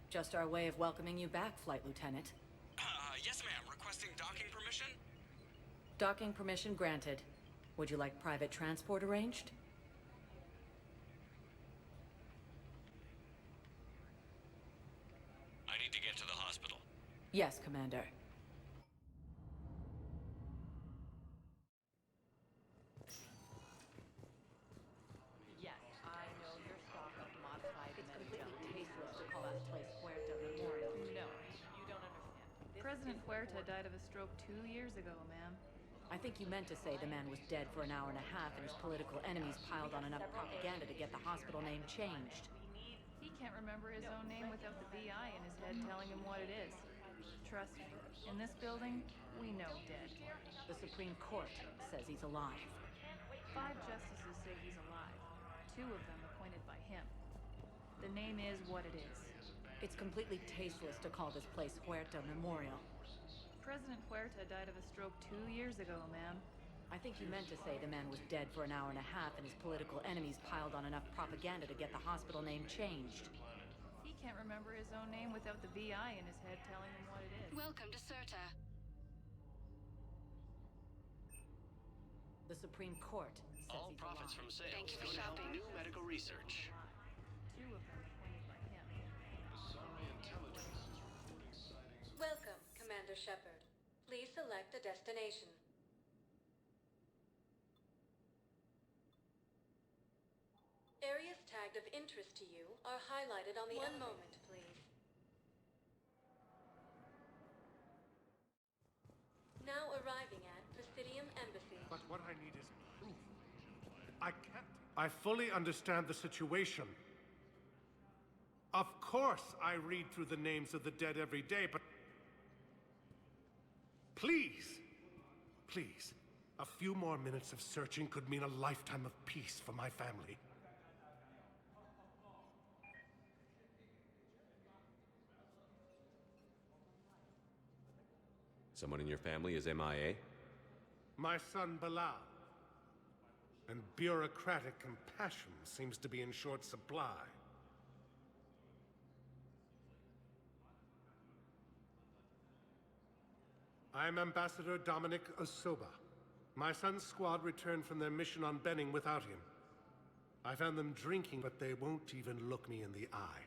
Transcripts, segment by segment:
Just our way of welcoming you back, Flight Lieutenant. Yes, ma'am. Requesting docking permission? Docking permission granted. Would you like private transport arranged? I need to get to the hospital. Yes, Commander. Yes, I know your stock of modified. It's completely tasteless to call this place Puerto Memorial. No, you don't understand. President Huerta died of a stroke 2 years ago, ma'am. I think you meant to say the man was dead for an hour and a half and his political enemies piled on enough propaganda to get the hospital name changed. He can't remember his own name without the VI in his head telling him what it is. Trust me, in this building, we know dead. The Supreme Court says he's alive. 5 justices say he's alive. 2 of them appointed by him. The name is what it is. It's completely tasteless to call this place Huerta Memorial. President Huerta died of a stroke 2 years ago, ma'am. I think you meant to say the man was dead for an hour and a half and his political enemies piled on enough propaganda to get the hospital name changed. He can't remember his own name without the VI in his head telling him what it is. Welcome to CERTA. The Supreme Court says All he's profits alive. from sales Thank you for go to help shopping. new medical research. 2 of them appointed by him. Welcome, Commander Shepard. Please select a destination. Areas tagged of interest to you are highlighted on the One moment, please. Now arriving at Presidium Embassy. But what I need is proof. I can't. I fully understand the situation. Of course, I read through the names of the dead every day, but... Please! Please. A few more minutes of searching could mean a lifetime of peace for my family. Someone in your family is MIA? My son, Bilal. And bureaucratic compassion seems to be in short supply. I'm Ambassador Dominic Osoba. My son's squad returned from their mission on Benning without him. I found them drinking, but they won't even look me in the eye.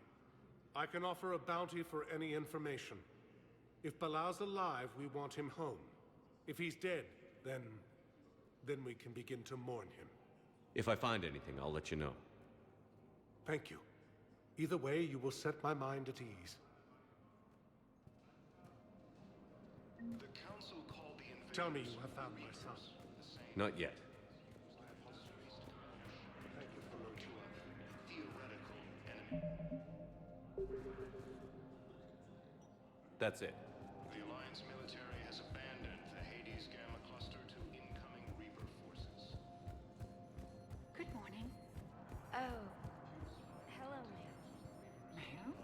I can offer a bounty for any information. If Bilal's alive, we want him home. If he's dead, then we can begin to mourn him. If I find anything, I'll let you know. Thank you. Either way, you will set my mind at ease. The council called the invaders. Tell me you have found my son. Not yet. Thank you for To a theoretical enemy. That's it. The Alliance military has abandoned the Hades Gamma cluster to incoming Reaper forces. Good morning. Oh. Hello, ma'am. Ma'am?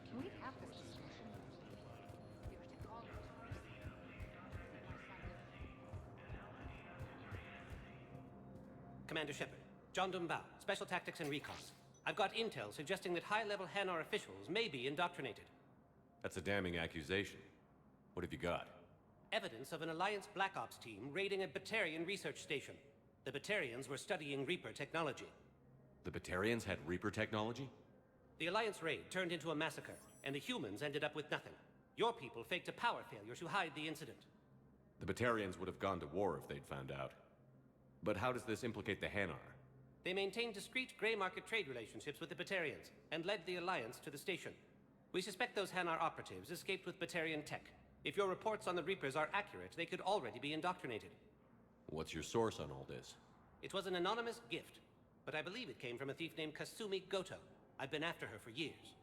Can we have this discussion? You were to call me. Commander Shepard, John Dumbao, Special Tactics and Recon. I've got intel suggesting that high-level Hanar officials may be indoctrinated. That's a damning accusation. What have you got? Evidence of an Alliance Black Ops team raiding a Batarian research station. The Batarians were studying Reaper technology. The Batarians had Reaper technology? The Alliance raid turned into a massacre, and the humans ended up with nothing. Your people faked a power failure to hide the incident. The Batarians would have gone to war if they'd found out. But how does this implicate the Hanar? They maintained discreet gray market trade relationships with the Batarians, and led the Alliance to the station. We suspect those Hanar operatives escaped with Batarian tech. If your reports on the Reapers are accurate, they could already be indoctrinated. What's your source on all this? It was an anonymous gift, but I believe it came from a thief named Kasumi Goto. I've been after her for years.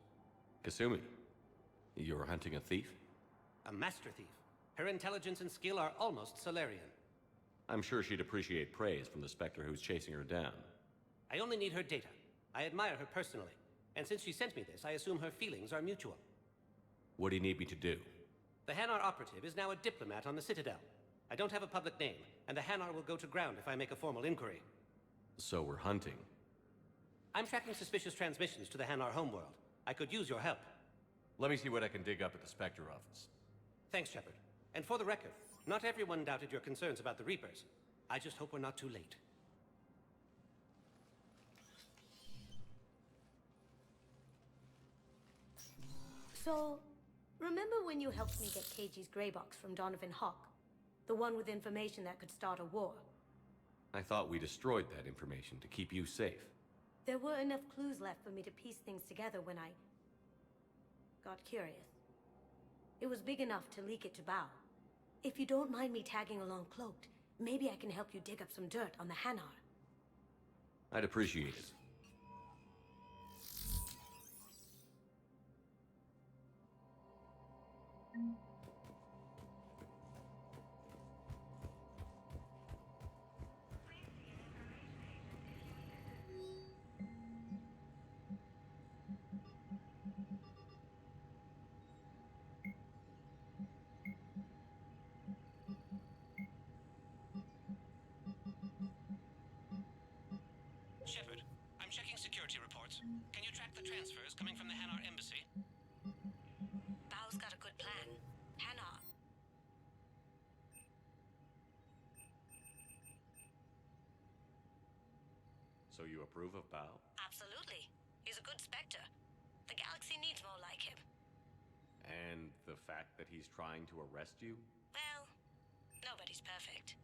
Kasumi? You're hunting a thief? A master thief. Her intelligence and skill are almost Solarian. I'm sure she'd appreciate praise from the Spectre who's chasing her down. I only need her data. I admire her personally. And since she sent me this, I assume her feelings are mutual. What do you need me to do? The Hanar operative is now a diplomat on the Citadel. I don't have a public name, and the Hanar will go to ground if I make a formal inquiry. So we're hunting. I'm tracking suspicious transmissions to the Hanar homeworld. I could use your help. Let me see what I can dig up at the Spectre office. Thanks, Shepard. And for the record, not everyone doubted your concerns about the Reapers. I just hope we're not too late. So, remember when you helped me get KG's gray box from Donovan Hawk? The one with information that could start a war? I thought we destroyed that information to keep you safe. There were enough clues left for me to piece things together when I got curious. It was big enough to leak it to Bao. If you don't mind me tagging along cloaked, maybe I can help you dig up some dirt on the Hanar. I'd appreciate it. Shepard, I'm checking security reports. Can you track the transfers coming from the Hanar embassy? Bao's got a good plan. Hanar. So you approve of Bao? Absolutely. He's a good Spectre. The galaxy needs more like him. And the fact that he's trying to arrest you? Well, nobody's perfect.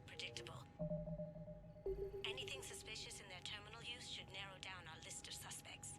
Predictable. Anything suspicious in their terminal use should narrow down our list of suspects.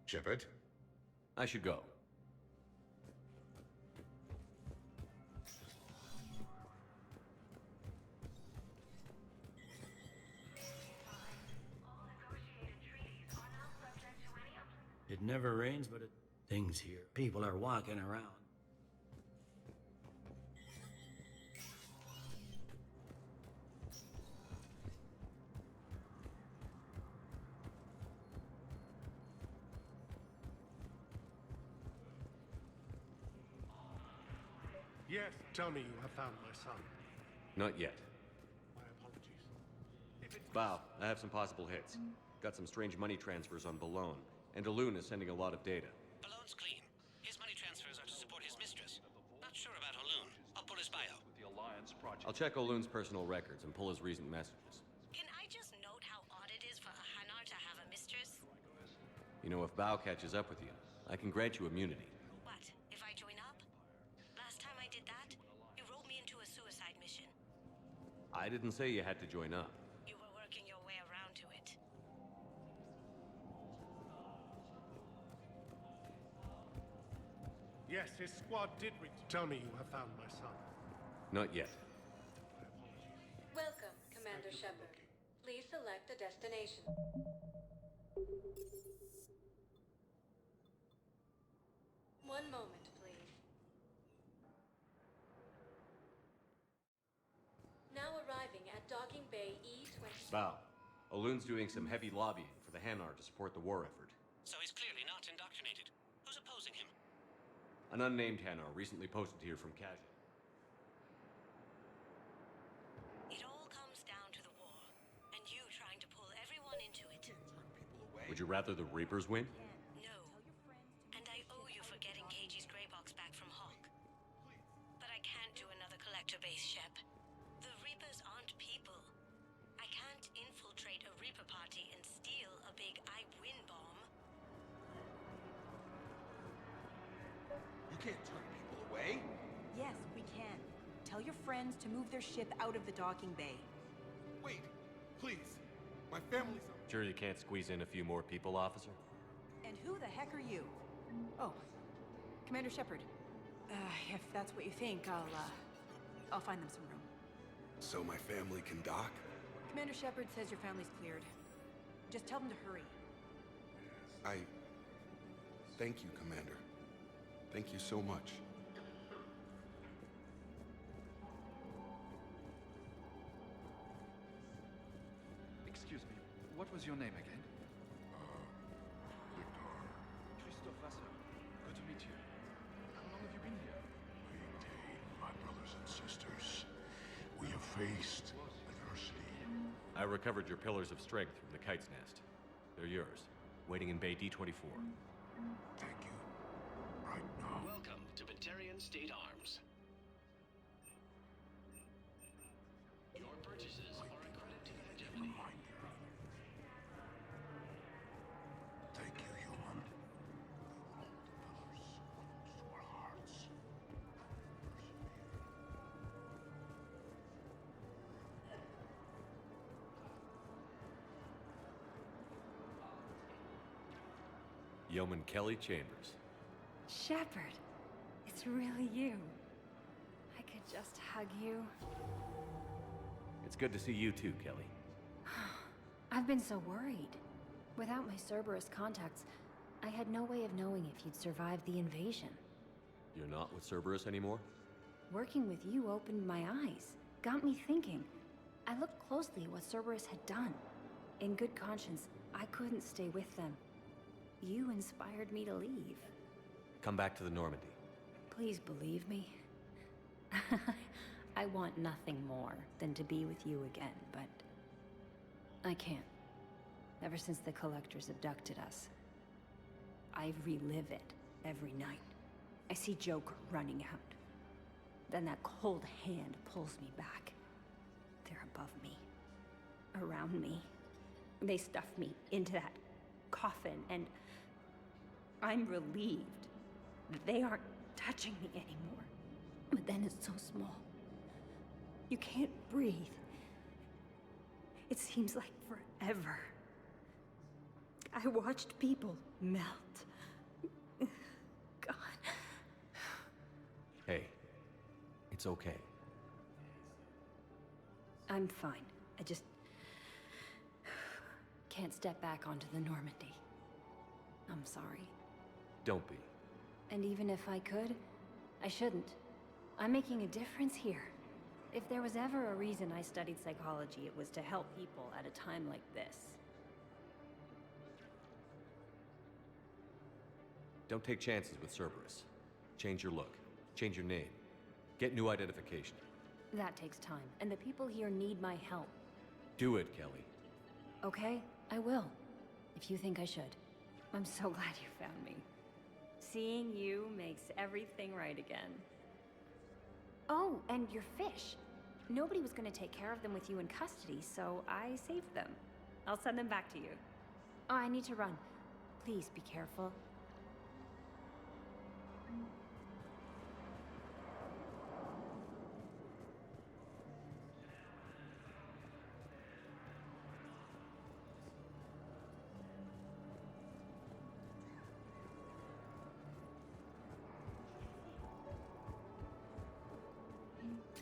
Shepard? I should go. It never rains, but things here. People are walking around. Yes, tell me you have found my son. Not yet. My apologies. If it's Bow, I have some possible hits. Got some strange money transfers on Balone, and Alun is sending a lot of data. Balone's clean. His money transfers are to support his mistress. Not sure about Alun. I'll pull his bio. I'll check Olun's personal records and pull his recent messages. Can I just note how odd it is for a Hanar to have a mistress? You know, if Bow catches up with you, I can grant you immunity. What, if I join up? Last time I did that, you rolled me into a suicide mission. I didn't say you had to join up. You were working your way around to it. Yes, his squad did tell me you have found my son. Not yet. Welcome, Commander Shepard. Please select a destination. One moment, please. Now arriving at Docking Bay E20. Bow, Olun's doing some heavy lobbying for the Hanar to support the war effort. So he's clearly not indoctrinated. Who's opposing him? An unnamed Hanar recently posted here from Khajiit. It all comes down to the war, and you trying to pull everyone into it. Would you rather the Reapers win? No. And I owe you for getting KG's Grey Box back from Hawk. But I can't do another collector base, Shep. The Reapers aren't people. I can't infiltrate a Reaper party and steal a big I win bomb. You can't turn people away. Yes, we can. Tell your friends to move their ship out of the docking bay. Wait, please. My family's... Sure you can't squeeze in a few more people, officer? And who the heck are you? Oh, Commander Shepard. If that's what you think, I'll find them some room. So my family can dock? Commander Shepard says your family's cleared. Just tell them to hurry. Thank you, Commander. Thank you so much. Excuse me, what was your name again? Victor. Christophe Vasseur. Good to meet you. How long have you been here? Maintain, my brothers and sisters. We have faced adversity. I recovered your pillars of strength from the Kite's Nest. They're yours, waiting in Bay D-24. Thank you. Right now. Welcome to Batarian State Arms. Your purchases are a credit to the hegemony. Reminder. Thank you, human. You hold the pillars close to our hearts. Yeoman Kelly Chambers. Shepard, it's really you. I could just hug you. It's good to see you too, Kelly. I've been so worried. Without my Cerberus contacts, I had no way of knowing if you'd survived the invasion. You're not with Cerberus anymore? Working with you opened my eyes, got me thinking. I looked closely at what Cerberus had done. In good conscience, I couldn't stay with them. You inspired me to leave. Come back to the Normandy. Please believe me. I want nothing more than to be with you again, but I can't. Ever since the Collectors abducted us, I relive it every night. I see Joker running out. Then that cold hand pulls me back. They're above me, around me. They stuff me into that coffin, and I'm relieved that they aren't touching me anymore. But then it's so small. You can't breathe. It seems like forever. I watched people melt. God. Hey, it's okay. I'm fine. I just... can't step back onto the Normandy. I'm sorry. Don't be. And even if I could, I shouldn't. I'm making a difference here. If there was ever a reason I studied psychology, it was to help people at a time like this. Don't take chances with Cerberus. Change your look. Change your name. Get new identification. That takes time, and the people here need my help. Do it, Kelly. Okay, I will. If you think I should. I'm so glad you found me. Seeing you makes everything right again. Oh, and your fish. Nobody was gonna take care of them with you in custody, so I saved them. I'll send them back to you. Oh, I need to run. Please be careful.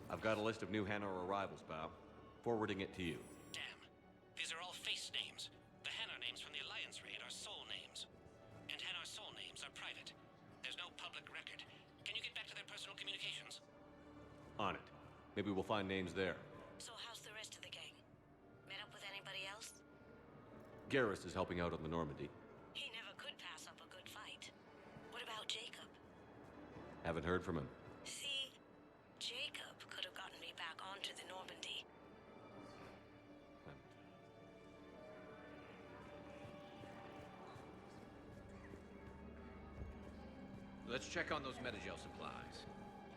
I've got a list of new Hanar arrivals, Bob. Forwarding it to you. Damn. These are all face names. The Hanar names from the Alliance raid are soul names. And Hanar soul names are private. There's no public record. Can you get back to their personal communications? On it. Maybe we'll find names there. So how's the rest of the gang? Met up with anybody else? Garrus is helping out on the Normandy. He never could pass up a good fight. What about Jacob? Haven't heard from him. See, Jacob could have gotten me back onto the Normandy. Let's check on those Metagel supplies.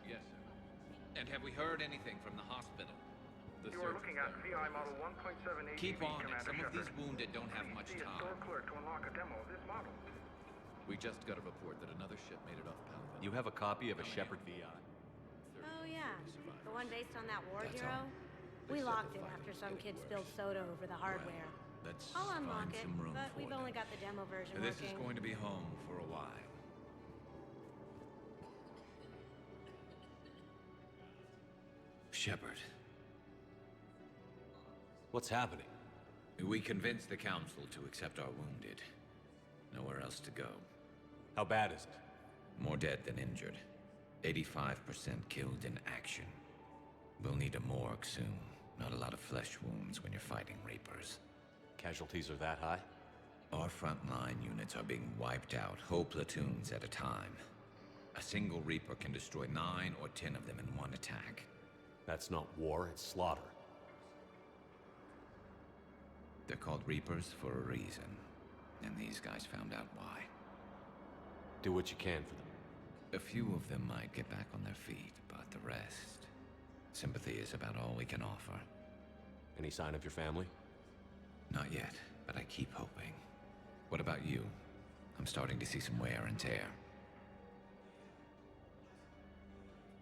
Yes, sir. And have we heard anything from the hospital? You are looking at VI model 1.7 Keep on it. Some of these Shepard. wounded don't have much See a time. store clerk to unlock a demo of this model. We just got a report that another ship made it off Palaven. You have a copy of a Shepard VI? Oh yeah, the one based on that war hero? We locked it after some kid spilled soda over the hardware. Let's I'll unlock find it, some room but for we've them. only got the demo version This working. is going to be home for a while. Shepard. What's happening? We convinced the Council to accept our wounded. Nowhere else to go. How bad is it? More dead than injured. 85% killed in action. We'll need a morgue soon. Not a lot of flesh wounds when you're fighting Reapers. Casualties are that high? Our frontline units are being wiped out, whole platoons at a time. A single Reaper can destroy 9 or 10 of them in one attack. That's not war, it's slaughter. They're called Reapers for a reason. And these guys found out why. Do what you can for them. A few of them might get back on their feet, but the rest... Sympathy is about all we can offer. Any sign of your family? Not yet, but I keep hoping. What about you? I'm starting to see some wear and tear.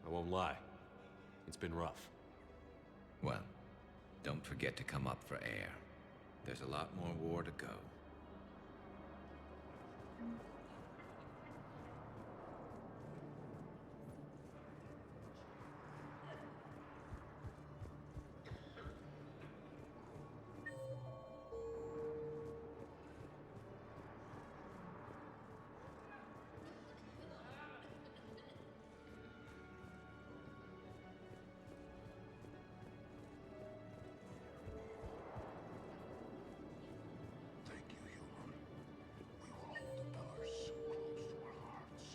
I won't lie. It's been rough. Well, don't forget to come up for air. There's a lot more war to go. Thank you, Huron. We will hold the pillars so close to our hearts.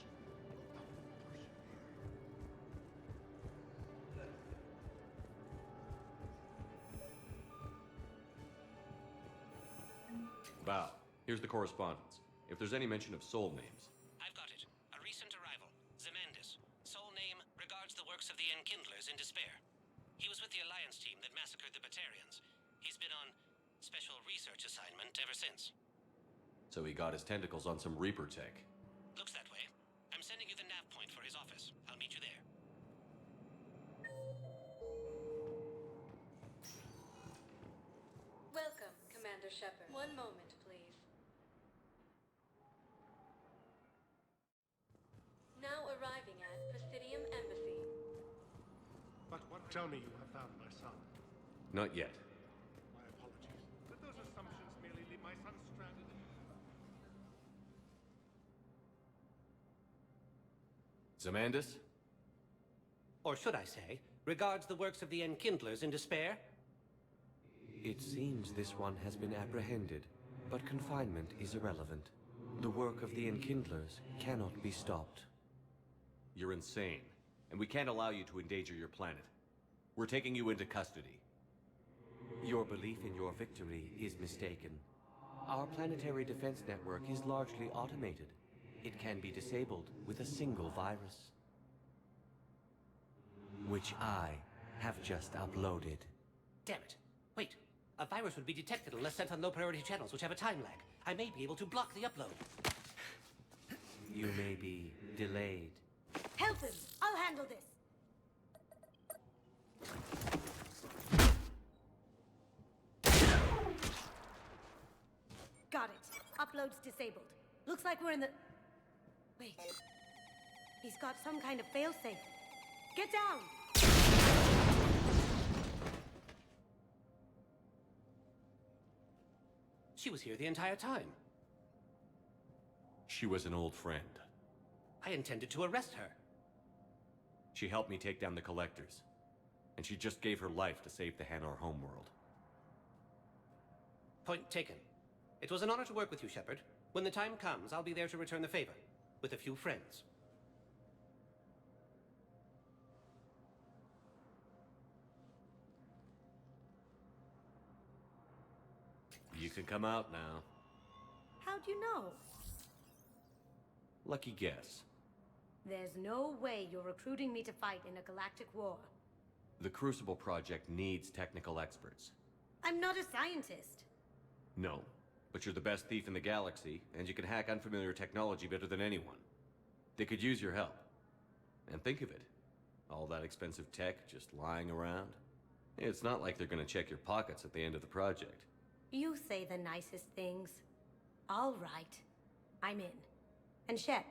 Val, here's the correspondence. If there's any mention of soul names. I've got it. A recent arrival. Zemandis. Soul name regards the works of the Enkindlers in despair. He was with the Alliance team that massacred the Batarians. He's been on special research assignment ever since. So he got his tentacles on some Reaper tech. Looks that way. I'm sending you the nav point for his office. I'll meet you there. Welcome, Commander Shepard. One moment, please. Tell me you have found my son. Not yet. My apologies. But those assumptions merely leave my son stranded in... Zamandus? Or should I say, regards the works of the Enkindlers in despair? It seems this one has been apprehended, but confinement is irrelevant. The work of the Enkindlers cannot be stopped. You're insane, and we can't allow you to endanger your planet. We're taking you into custody. Your belief in your victory is mistaken. Our planetary defense network is largely automated. It can be disabled with a single virus, which I have just uploaded. Damn it. Wait. A virus would be detected unless sent on low-priority channels, which have a time lag. I may be able to block the upload. You may be delayed. Help him! I'll handle this! Got it. Upload's disabled. Looks like we're in the... Wait. He's got some kind of failsafe. Get down! She was here the entire time. She was an old friend. I intended to arrest her. She helped me take down the Collectors. And she just gave her life to save the Hanar homeworld. Point taken. It was an honor to work with you, Shepard. When the time comes, I'll be there to return the favor. With a few friends. You can come out now. How'd you know? Lucky guess. There's no way you're recruiting me to fight in a galactic war. The Crucible Project needs technical experts. I'm not a scientist. No, but you're the best thief in the galaxy, and you can hack unfamiliar technology better than anyone. They could use your help. And think of it. All that expensive tech just lying around. It's not like they're gonna check your pockets at the end of the project. You say the nicest things. All right. I'm in. And Shep.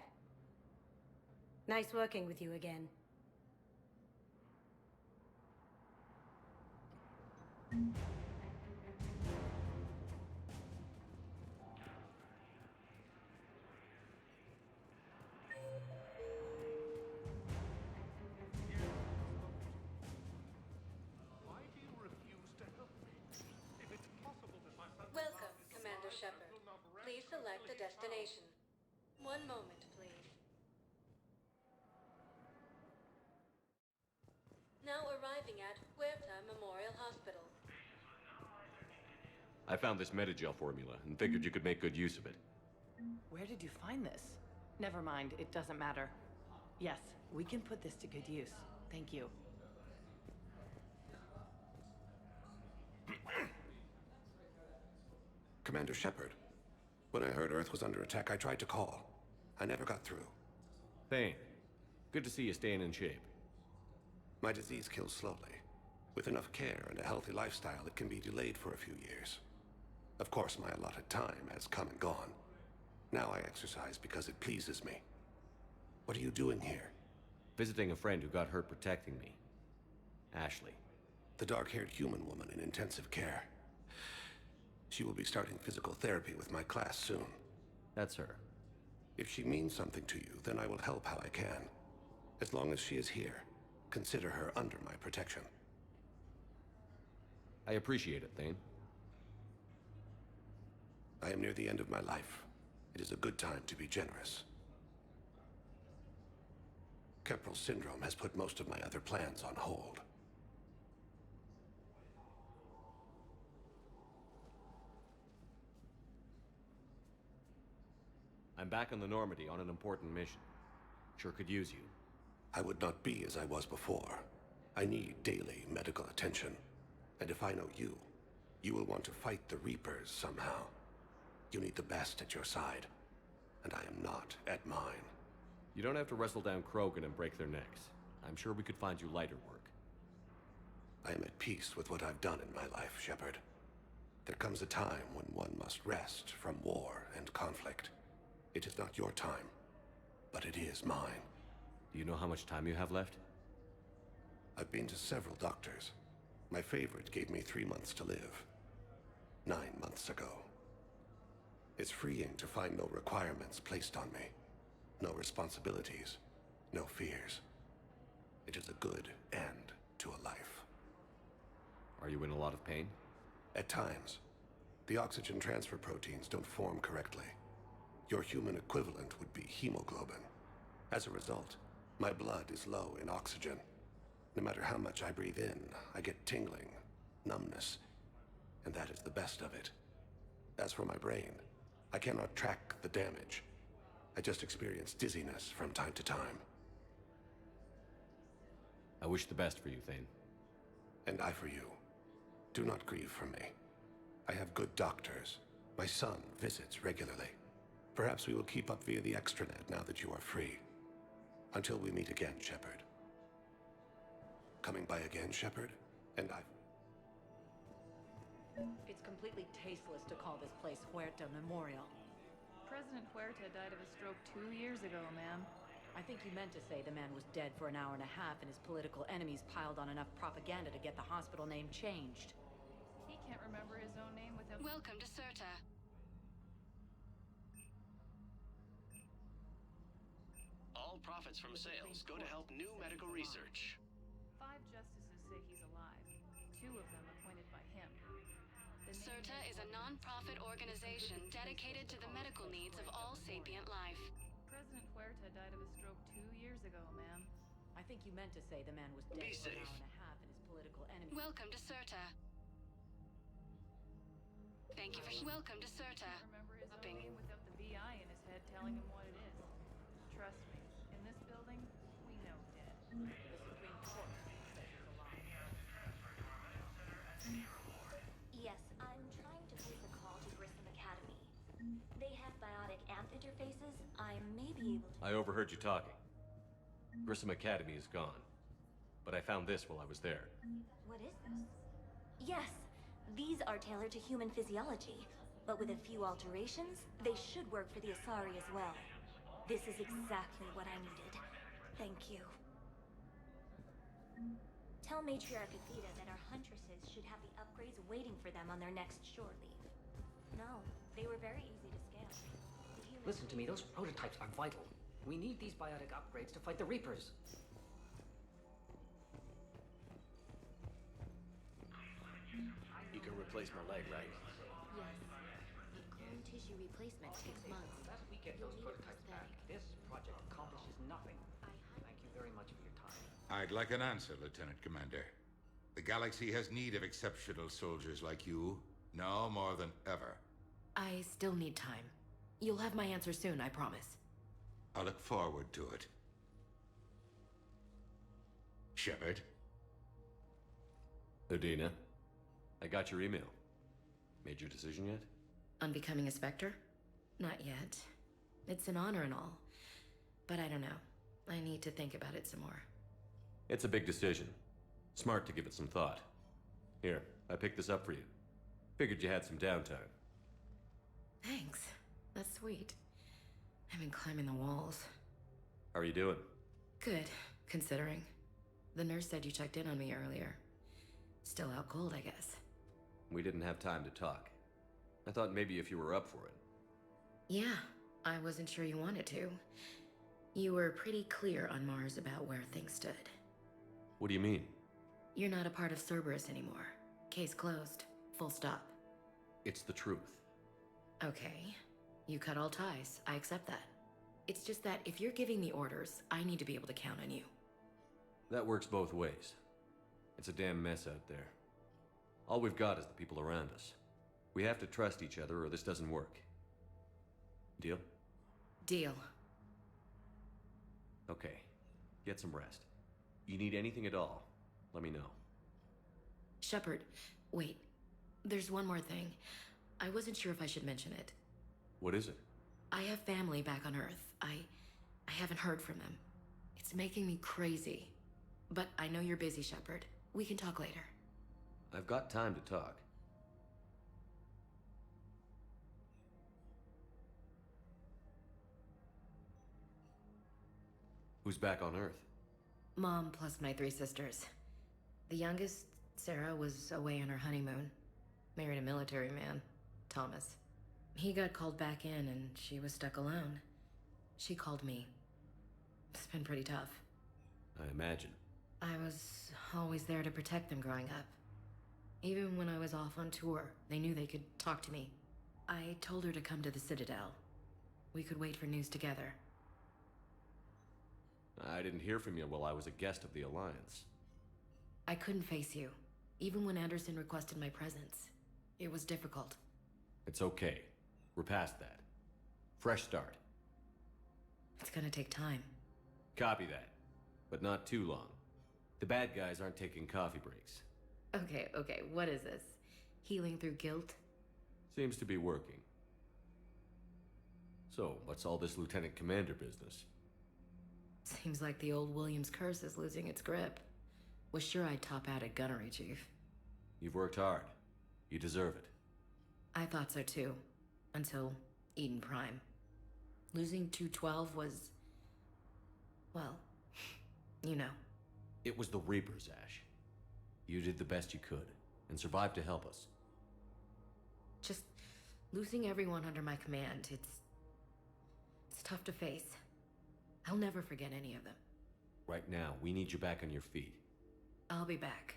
Nice working with you again. Welcome, Commander Shepard. Please select a destination. One moment, please. Now arriving at Huerta Memorial Hospital. I found this Metagel formula and figured you could make good use of it. Where did you find this? Never mind, it doesn't matter. Yes, we can put this to good use. Thank you. Commander Shepard. When I heard Earth was under attack, I tried to call. I never got through. Thane, good to see you staying in shape. My disease kills slowly. With enough care and a healthy lifestyle, it can be delayed for a few years. Of course, my allotted time has come and gone. Now I exercise because it pleases me. What are you doing here? Visiting a friend who got hurt protecting me. Ashley. The dark-haired human woman in intensive care. She will be starting physical therapy with my class soon. That's her. If she means something to you, then I will help how I can. As long as she is here, consider her under my protection. I appreciate it, Thane. I am near the end of my life. It is a good time to be generous. Keppel syndrome has put most of my other plans on hold. I'm back on the Normandy on an important mission. Sure could use you. I would not be as I was before. I need daily medical attention. And if I know you, you will want to fight the Reapers somehow. You need the best at your side. And I am not at mine. You don't have to wrestle down Krogan and break their necks. I'm sure we could find you lighter work. I am at peace with what I've done in my life, Shepard. There comes a time when one must rest from war and conflict. It is not your time, but it is mine. Do you know how much time you have left? I've been to several doctors. My favorite gave me 3 months to live. 9 months ago. It's freeing to find no requirements placed on me. No responsibilities. No fears. It is a good end to a life. Are you in a lot of pain? At times. The oxygen transfer proteins don't form correctly. Your human equivalent would be hemoglobin. As a result, my blood is low in oxygen. No matter how much I breathe in, I get tingling, numbness, and that is the best of it. As for my brain, I cannot track the damage. I just experience dizziness from time to time. I wish the best for you, Thane. And I for you. Do not grieve for me. I have good doctors. My son visits regularly. Perhaps we will keep up via the extranet now that you are free. Until we meet again, Shepard. Coming by again, Shepard? And I... It's completely tasteless to call this place Huerta Memorial. President Huerta died of a stroke 2 years ago, ma'am. I think you meant to say the man was dead for an hour and a half and his political enemies piled on enough propaganda to get the hospital name changed. He can't remember his own name without... Welcome to Serta. All profits from sales go to help new medical research. 5 justices say he's alive. 2 of them appointed by him. Serta is a non-profit organization dedicated to the medical needs of all sapient life. President Huerta died of a stroke 2 years ago, ma'am. I think you meant to say the man was dead Be for an safe. hour and a half and his political enemies... Welcome to Serta. Thank you for... Welcome to Serta. Can't remember his own name without the VI in his head telling him what it is. Trust me, in this building, we know dead. The Supreme Court says he's alive. Yes, I'm trying to place a call to Grissom Academy. They have biotic amp interfaces. I may be able to... I overheard you talking. Grissom Academy is gone. But I found this while I was there. What is this? Yes, these are tailored to human physiology, but with a few alterations, they should work for the Asari as well. This is exactly what I needed. Thank you. Tell Matriarch Athena that our huntresses should have the upgrades waiting for them on their next shore leave. No, they were very easy to scale. The humans... Listen to me, those prototypes are vital. We need these biotic upgrades to fight the Reapers. You can replace my leg, right? Yes. The clone tissue replacement takes months. Unless we get You'll those need a prototypes back, prosthetic. this project accomplishes nothing. Thank you very much for your time. I'd like an answer, Lieutenant Commander. The galaxy has need of exceptional soldiers like you, now more than ever. I still need time. You'll have my answer soon, I promise. I look forward to it. Shepard? Udina, I got your email. Made your decision yet? On becoming a Spectre? Not yet. It's an honor and all. But I don't know. I need to think about it some more. It's a big decision. Smart to give it some thought. Here, I picked this up for you. Figured you had some downtime. Thanks. That's sweet. I've been climbing the walls. How are you doing? Good, considering. The nurse said you checked in on me earlier. Still out cold, I guess. We didn't have time to talk. I thought maybe if you were up for it. Yeah, I wasn't sure you wanted to. You were pretty clear on Mars about where things stood. What do you mean? You're not a part of Cerberus anymore. Case closed. Full stop. It's the truth. Okay. You cut all ties. I accept that. It's just that if you're giving the orders, I need to be able to count on you. That works both ways. It's a damn mess out there. All we've got is the people around us. We have to trust each other or this doesn't work. Deal? Deal. Okay. Get some rest. You need anything at all, let me know. Shepard, wait. There's one more thing. I wasn't sure if I should mention it. What is it? I have family back on Earth. I haven't heard from them. It's making me crazy. But I know you're busy, Shepard. We can talk later. I've got time to talk. Who's back on Earth? Mom plus my 3 sisters. The youngest, Sarah, was away on her honeymoon. Married a military man, Thomas. He got called back in and she was stuck alone. She called me. It's been pretty tough. I imagine. I was always there to protect them growing up. Even when I was off on tour, they knew they could talk to me. I told her to come to the Citadel. We could wait for news together. I didn't hear from you while I was a guest of the Alliance. I couldn't face you, even when Anderson requested my presence. It was difficult. It's okay. We're past that. Fresh start. It's gonna take time. Copy that. But not too long. The bad guys aren't taking coffee breaks. Okay, what is this? Healing through guilt? Seems to be working. So, what's all this Lieutenant Commander business? Seems like the old Williams curse is losing its grip. Was sure I'd top out at gunnery, Chief. You've worked hard. You deserve it. I thought so too. Until Eden Prime. Losing 212 was... well, you know. It was the Reapers, Ash. You did the best you could, and survived to help us. Just losing everyone under my command, it's tough to face. I'll never forget any of them. Right now, we need you back on your feet. I'll be back.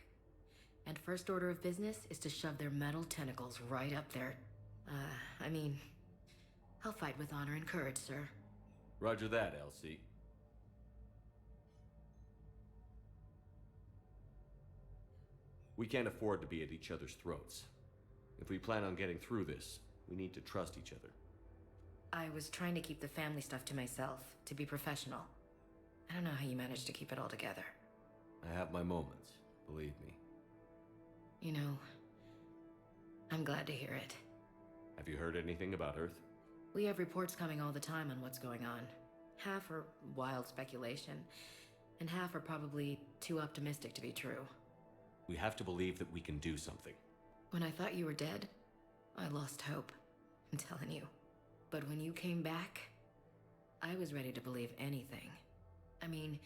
And first order of business is to shove their metal tentacles right up there. I mean, I'll fight with honor and courage, sir. Roger that, Elsie. We can't afford to be at each other's throats. If we plan on getting through this, we need to trust each other. I was trying to keep the family stuff to myself, to be professional. I don't know how you managed to keep it all together. I have my moments, believe me. You know, I'm glad to hear it. Have you heard anything about Earth? We have reports coming all the time on what's going on. Half are wild speculation, and half are probably too optimistic to be true. We have to believe that we can do something. When I thought you were dead, I lost hope. I'm telling you. But when you came back, I was ready to believe anything. I mean,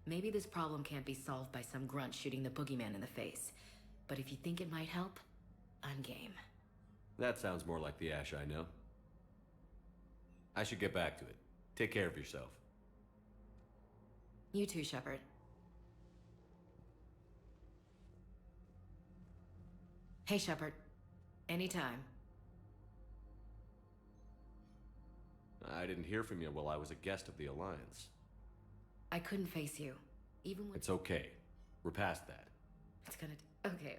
maybe this problem can't be solved by some grunt shooting the boogeyman in the face. But if you think it might help, I'm game. That sounds more like the Ash I know. I should get back to it. Take care of yourself. You too, Shepard. Hey, Shepard. Anytime. I didn't hear from you while I was a guest of the Alliance. I couldn't face you, even when... It's okay. We're past that. It's gonna... Okay.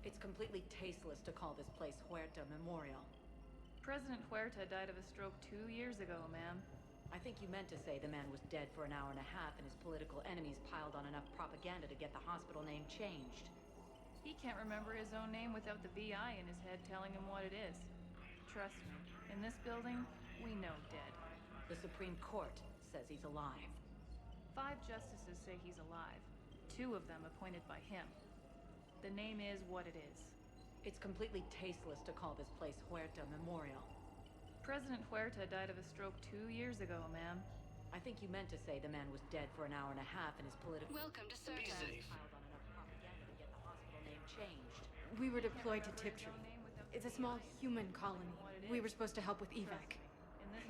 It's completely tasteless to call this place Huerta Memorial. President Huerta died of a stroke 2 years ago, ma'am. I think you meant to say the man was dead for an hour and a half and his political enemies piled on enough propaganda to get the hospital name changed. He can't remember his own name without the VI in his head telling him what it is. Trust me, in this building, we know dead. The Supreme Court says he's alive. 5 justices say he's alive. 2 of them appointed by him. The name is what it is. It's completely tasteless to call this place Huerta Memorial. President Huerta died of a stroke 2 years ago, ma'am. I think you meant to say the man was dead for an hour and a half and his political... Welcome to Serta. Be safe. Piled on enough propaganda to get the hospital name changed. We were deployed to Tiptree. It's a small human colony. We were supposed to help with evac.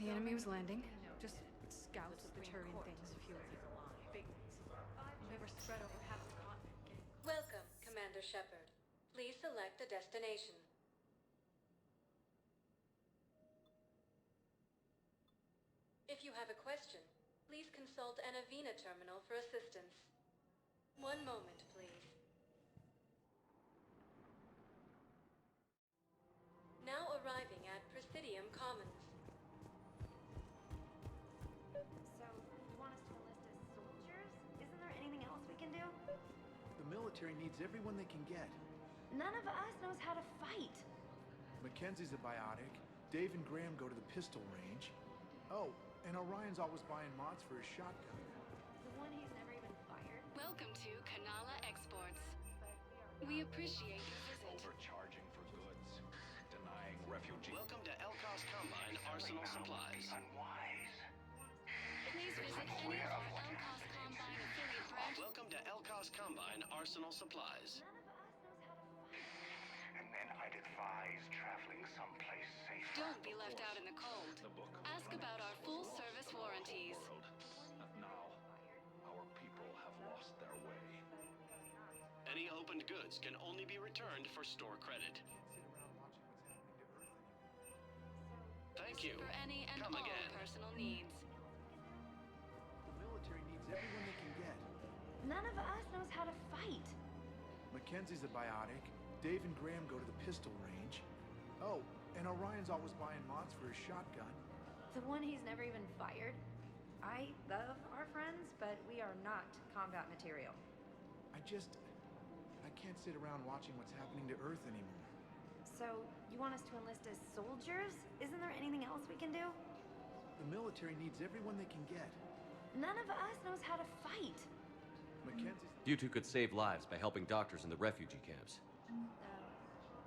The enemy was landing. Just scouts, deterring things, a few of them. Big ones. They were spread over half the continent. Welcome, Commander Shepard. Please select a destination. If you have a question, please consult Anavina Terminal for assistance. One moment, please. Now military needs everyone they can get. None of us knows how to fight. Mackenzie's a biotic. Dave and Graham go to the pistol range. Oh, and Orion's always buying mods for his shotgun. The one he's never even fired. Welcome to Kanala Exports. We appreciate your visit. Overcharging for goods, denying refugees. Welcome to Elkos Combine Arsenal Supplies. Please visit any of our Elkos Combine affiliate branches. Welcome to Elkos Combine Arsenal Supplies. And then I'd advise traveling someplace safe. Don't be left out in the cold. Ask about our full-service warranties. Now, our people have lost their way. Any opened goods can only be returned for store credit. Thank you. For any and Come all again. personal needs. The military needs everyone they can get. None of us knows how to fight. Mackenzie's a biotic. Dave and Graham go to the pistol range. Oh, and Orion's always buying mods for his shotgun. The one he's never even fired. I love our friends, but we are not combat material. I can't sit around watching what's happening to Earth anymore. So, you want us to enlist as soldiers? Isn't there anything else we can do? The military needs everyone they can get. None of us knows how to fight. Mackenzie's... You two could save lives by helping doctors in the refugee camps.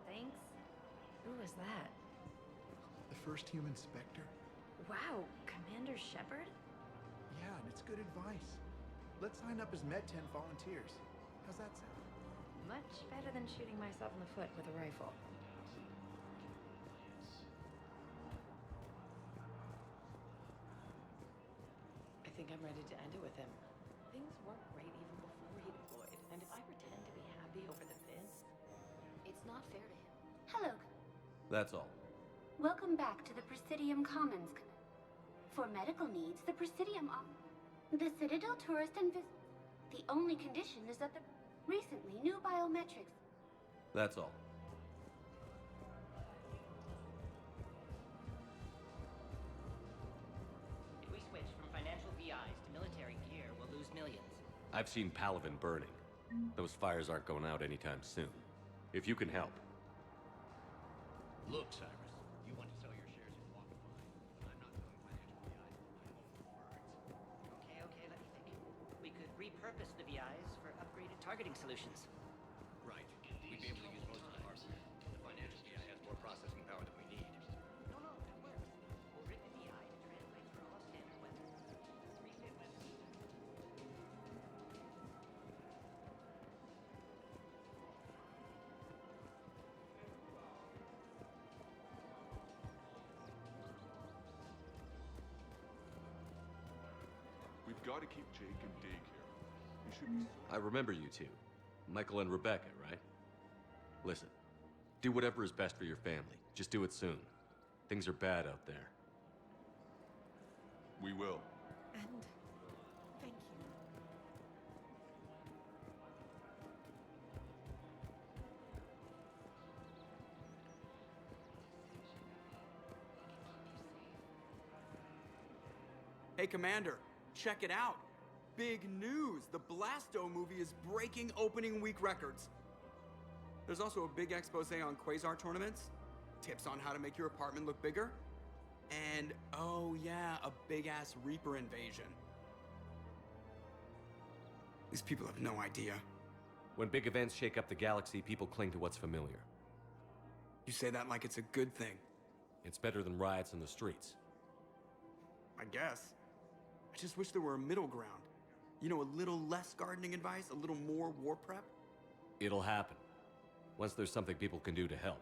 Thanks. Who was that? The first human Spectre? Wow, Commander Shepard? Yeah, and it's good advice. Let's sign up as Med-10 volunteers. How's that sound? Much better than shooting myself in the foot with a rifle. I think I'm ready to end it with him. Things weren't great even before he deployed, and if I pretend to be happy over the fence, it's not fair to him. Hello. That's all. Welcome back to the Presidium Commons. For medical needs, the Presidium the Citadel Tourist and The only condition is that the recently new biometrics. That's all. If we switch from financial VIs to military gear, we'll lose millions. I've seen Palaven burning. Those fires aren't going out anytime soon. If you can help. Look, Cyrus, you want to sell your shares in Walkify, but I'm not selling financial VIs for my own words. Okay, let me think. We could repurpose the VIs for upgraded targeting solutions. Right. We'd be able to use most of the hardware. The financial VI has more processing power than we need. No, it works. We'll rig the VI to translate for all standard weapons. 3-bit weapons. We've got to keep Jake and Dig here. We should be... I remember you two. Michael and Rebecca, right? Listen, do whatever is best for your family. Just do it soon. Things are bad out there. We will. And thank you. Hey, Commander, check it out. Big news! The Blasto movie is breaking opening week records. There's also a big expose on Quasar tournaments, tips on how to make your apartment look bigger, and oh yeah, a big-ass Reaper invasion. These people have no idea. When big events shake up the galaxy, people cling to what's familiar. You say that like it's a good thing. It's better than riots in the streets. I guess. I just wish there were a middle ground. You know, a little less gardening advice, a little more war prep. It'll happen. Once there's something people can do to help.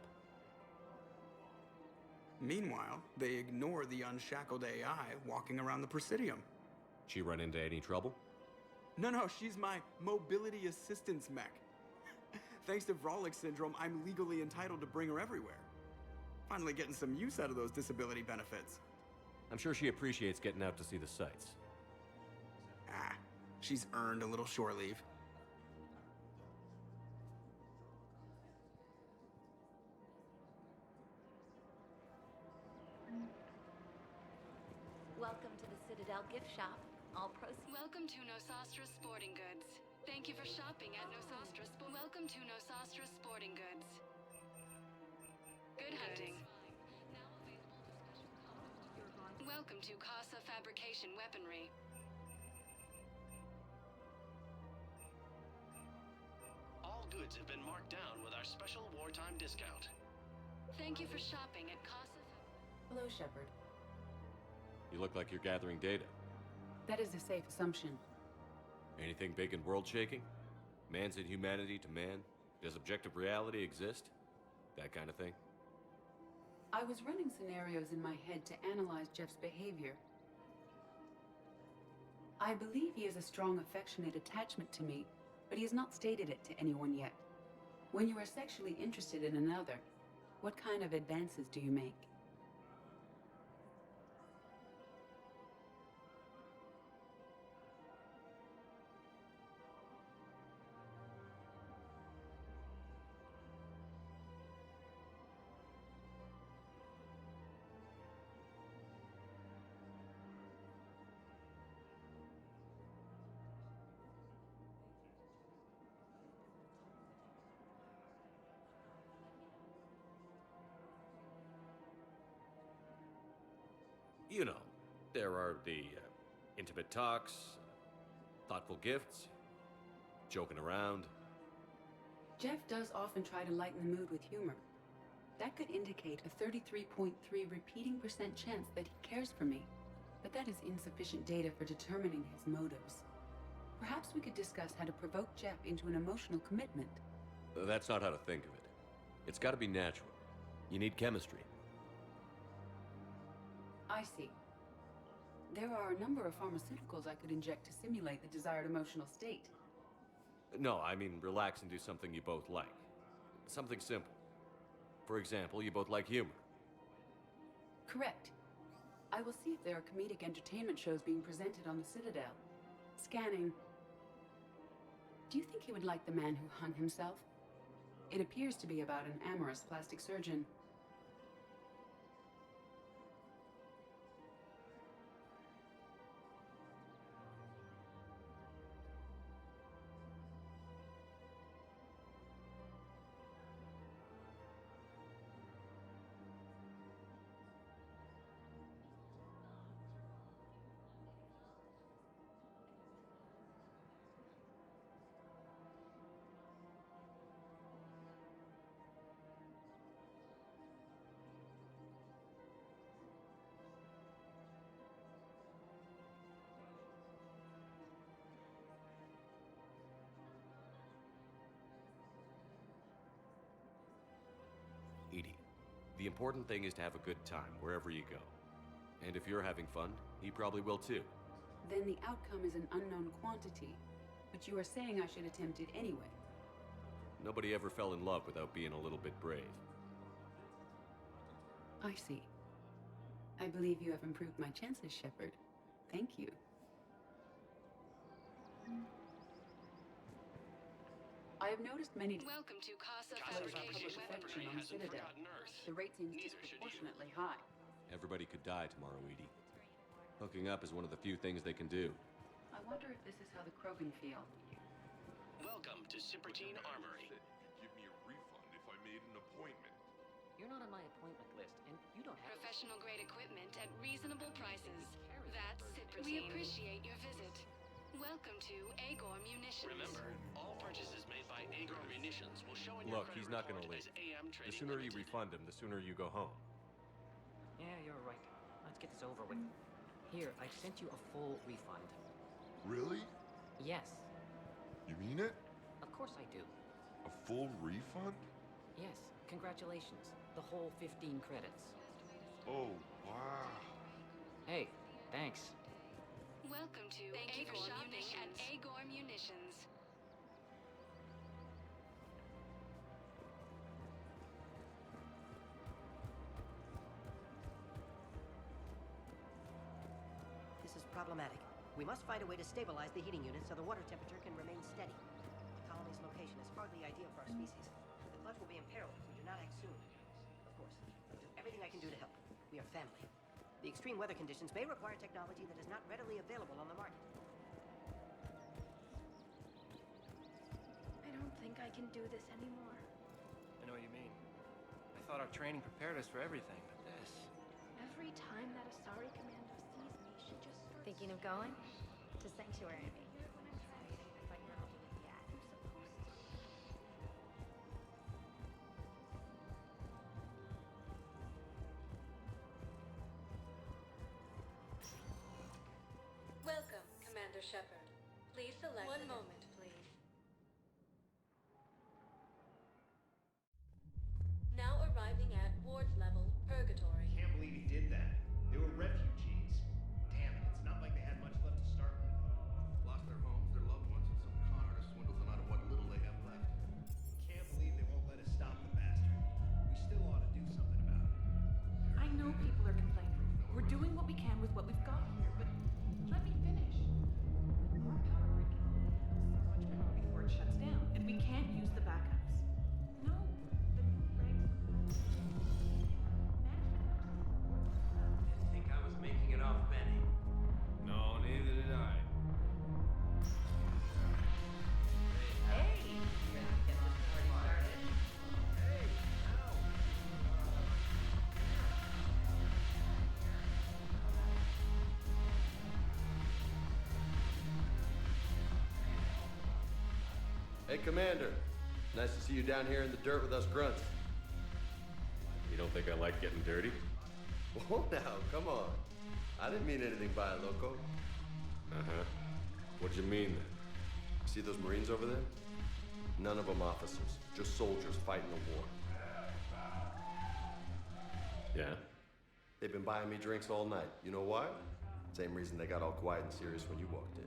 Meanwhile, they ignore the unshackled AI walking around the Presidium. She run into any trouble? No, she's my mobility assistance mech. Thanks to Vrolic syndrome, I'm legally entitled to bring her everywhere. Finally getting some use out of those disability benefits. I'm sure she appreciates getting out to see the sights. Ah, she's earned a little shore leave. Welcome to the Citadel gift shop. All proceeds. Welcome to Nosastra Sporting Goods. Thank you for shopping at Nosastra Sporting Welcome to Nosastra Sporting Goods. Good hunting. Welcome to Casa Fabrication Weaponry. All goods have been marked down with our special wartime discount. Thank you for shopping at Casa. Hello, Shepard. You look like you're gathering data. That is a safe assumption. Anything big and world-shaking? Man's inhumanity to man? Does objective reality exist? That kind of thing? I was running scenarios in my head to analyze Jeff's behavior. I believe he has a strong affectionate attachment to me, but he has not stated it to anyone yet. When you are sexually interested in another, what kind of advances do you make? You know, there are the intimate talks, thoughtful gifts, joking around. Jeff does often try to lighten the mood with humor. That could indicate a 33.3 repeating percent chance that he cares for me, but that is insufficient data for determining his motives. Perhaps we could discuss how to provoke Jeff into an emotional commitment. That's not how to think of it. It's got to be natural. You need chemistry. I see. There are a number of pharmaceuticals I could inject to simulate the desired emotional state. No, I mean relax and do something you both like. Something simple. For example, you both like humor. Correct. I will see if there are comedic entertainment shows being presented on the Citadel. Scanning. Do you think he would like The Man Who Hung Himself? It appears to be about an amorous plastic surgeon. Edie, the important thing is to have a good time wherever you go. And if you're having fun, he probably will too. Then the outcome is an unknown quantity. But you are saying I should attempt it anyway. Nobody ever fell in love without being a little bit brave. I see. I believe you have improved my chances, Shepard. Thank you. I have noticed many. Welcome to Casa Fabrication Weaponry. on the Citadel. The rate seems disproportionately high. Everybody could die tomorrow, Edie. Hooking up is one of the few things they can do. I wonder if this is how the Krogan feel. Welcome to Cipertine Armory. Give me a refund if I made an appointment. You're not on my appointment list, and you don't have Professional grade equipment at reasonable prices. That's Cipertine. We appreciate your visit. Welcome to Agor Munitions. Remember, all purchases made by Agor Munitions will show in your Look, credit he's not gonna report leave. as AM The Trading sooner you Limited. refund him, the sooner you go home. Yeah, you're right. Let's get this over with. Here, I sent you a full refund. Really? Yes. You mean it? Of course I do. A full refund? Yes. Congratulations. The whole 15 credits. Oh, wow. Hey, thanks. Welcome to Agor Shopping at Agor Munitions. This is problematic. We must find a way to stabilize the heating unit so the water temperature can remain steady. The colony's location is hardly ideal for our species. The clutch will be imperiled if we do not act soon. Of course, I'll do everything I can do to help. We are family. The extreme weather conditions may require technology that is not readily available on the market. I don't think think I can do this anymore. I know what you mean. I thought our training prepared us for everything, but this... Every time that Asari Commando sees me, she just starts... Thinking of going? To Sanctuary, I mean. Welcome, Commander Shepard. Please select... One moment, please. Now arriving at Ward's level, Purgatory. Can't believe he did that. They were refugees. Damn it, it's not like they had much left to start with. Lost their homes, their loved ones, and some con artist swindles them out of what little they have left. Can't believe they won't let us stop the bastard. We still ought to do something about it. I know people are complaining. We're doing what we can with what we've got here, but let me finish. Our power grid can only handle so much power before it shuts down, and we can't use the backups. No, the new regs... Didn't think I was making it off Benny. No, neither did I. Hey! You ready to get this party started? Hey, ow! Hey, Commander. Nice to see you down here in the dirt with us grunts. You don't think I like getting dirty? Whoa, now, come on. I didn't mean anything by it, Loco. Uh-huh. What'd you mean then? See those Marines over there? None of them officers, just soldiers fighting the war. Yeah? They've been buying me drinks all night. You know why? Same reason they got all quiet and serious when you walked in.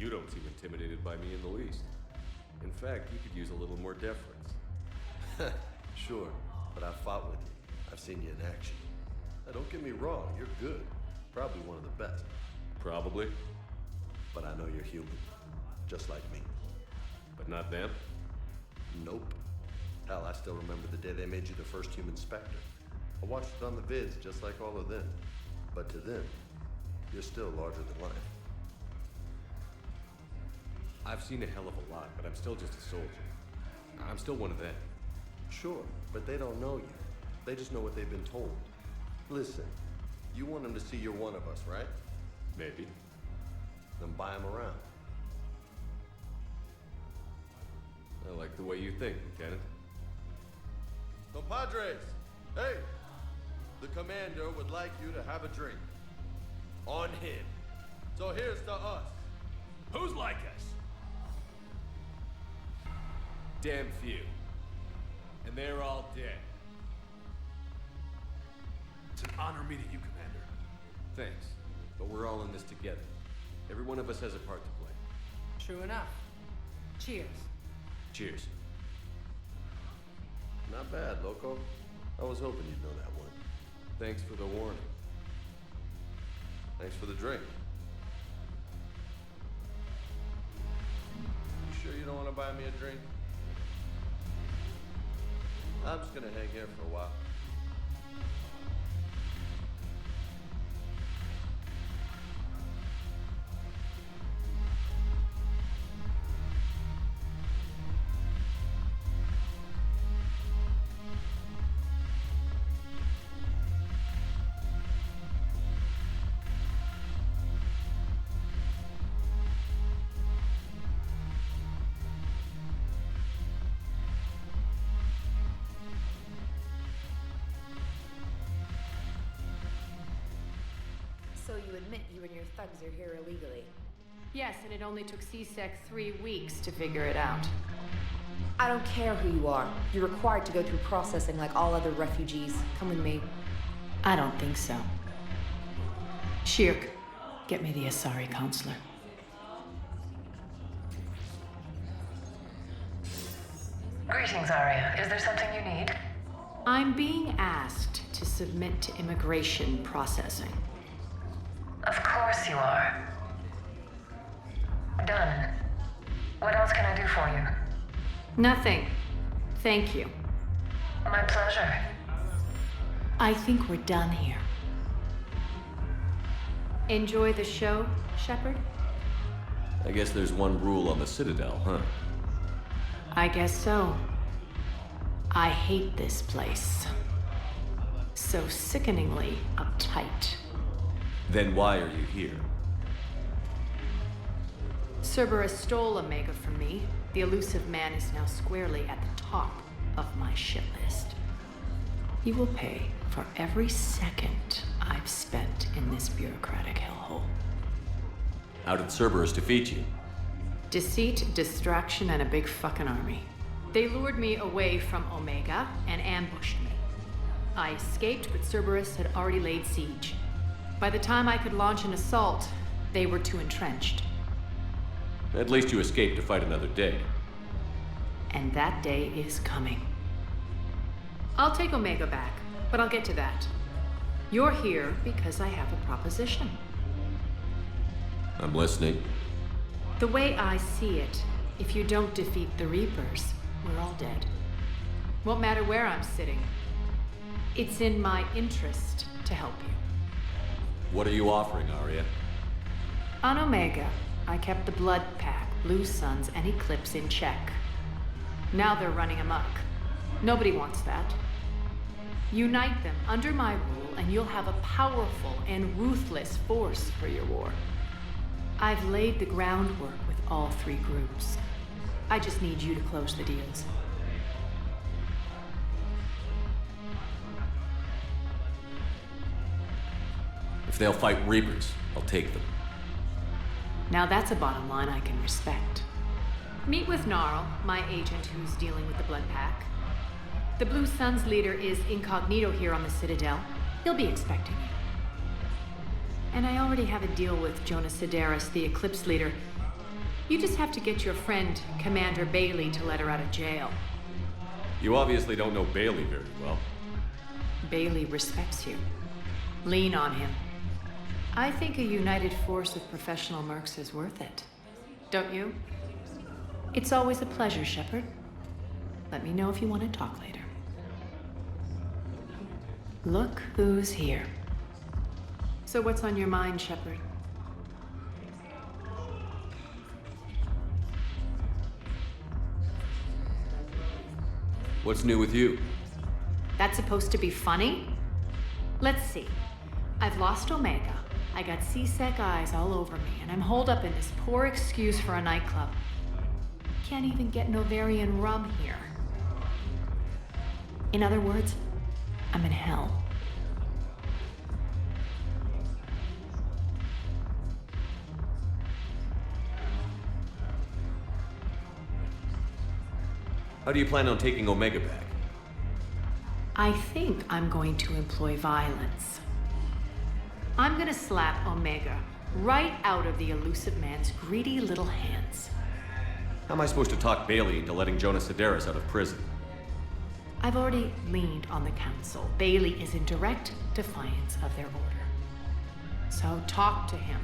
You don't seem intimidated by me in the least. In fact, you could use a little more deference. Sure, but I've fought with you. I've seen you in action. Now, don't get me wrong, you're good. Probably one of the best. Probably. But I know you're human. Just like me. But not them? Nope. Hell, I still remember the day they made you the first human Spectre. I watched it on the vids, just like all of them. But to them, you're still larger than life. I've seen a hell of a lot, but I'm still just a soldier. I'm still one of them. Sure, but they don't know you. They just know what they've been told. Listen, you want them to see you're one of us, right? Maybe. Then buy them around. I like the way you think, Lieutenant. Compadres! Hey! The commander would like you to have a drink. On him. So here's to us. Who's like us? Damn few. And they're all dead. It's an honor meeting you, Commander. Thanks. But we're all in this together. Every one of us has a part to play. True enough. Cheers. Cheers. Not bad, Loco. I was hoping you'd know that one. Thanks for the warning. Thanks for the drink. You sure you don't want to buy me a drink? I'm just gonna hang here for a while. So you admit you and your thugs are here illegally? Yes, and it only took CSEC 3 weeks to figure it out. I don't care who you are. You're required to go through processing like all other refugees. Come with me. I don't think so. Shirk, get me the Asari counselor. Greetings, Arya. Is there something you need? I'm being asked to submit to immigration processing. Of course you are. Done. What else can I do for you? Nothing. Thank you. My pleasure. I think we're done here. Enjoy the show, Shepard? I guess there's one rule on the Citadel, huh? I guess so. I hate this place. So sickeningly uptight. Then why are you here? Cerberus stole Omega from me. The elusive man is now squarely at the top of my shit list. You will pay for every second I've spent in this bureaucratic hellhole. How did Cerberus defeat you? Deceit, distraction, and a big fucking army. They lured me away from Omega and ambushed me. I escaped, but Cerberus had already laid siege. By the time I could launch an assault, they were too entrenched. At least you escaped to fight another day. And that day is coming. I'll take Omega back, but I'll get to that. You're here because I have a proposition. I'm listening. The way I see it, if you don't defeat the Reapers, we're all dead. Won't matter where I'm sitting. It's in my interest to help you. What are you offering, Arya? On Omega, I kept the Blood Pack, Blue Suns, and Eclipse in check. Now they're running amok. Nobody wants that. Unite them under my rule, and you'll have a powerful and ruthless force for your war. I've laid the groundwork with all three groups. I just need you to close the deals. If they'll fight Reapers, I'll take them. Now that's a bottom line I can respect. Meet with Gnarl, my agent who's dealing with the Blood Pack. The Blue Suns leader is incognito here on the Citadel. He'll be expecting you. And I already have a deal with Jonas Sidaris, the Eclipse leader. You just have to get your friend, Commander Bailey, to let her out of jail. You obviously don't know Bailey very well. Bailey respects you. Lean on him. I think a united force of professional mercs is worth it. Don't you? It's always a pleasure, Shepard. Let me know if you want to talk later. Look who's here. So what's on your mind, Shepard? What's new with you? That's supposed to be funny? Let's see. I've lost Omega. I got C-Sec eyes all over me, and I'm holed up in this poor excuse for a nightclub. Can't even get Novarian rum here. In other words, I'm in hell. How do you plan on taking Omega back? I think I'm going to employ violence. I'm gonna slap Omega right out of the elusive man's greedy little hands. How am I supposed to talk Bailey into letting Jonas Sidaris out of prison? I've already leaned on the council. Bailey is in direct defiance of their order. So talk to him.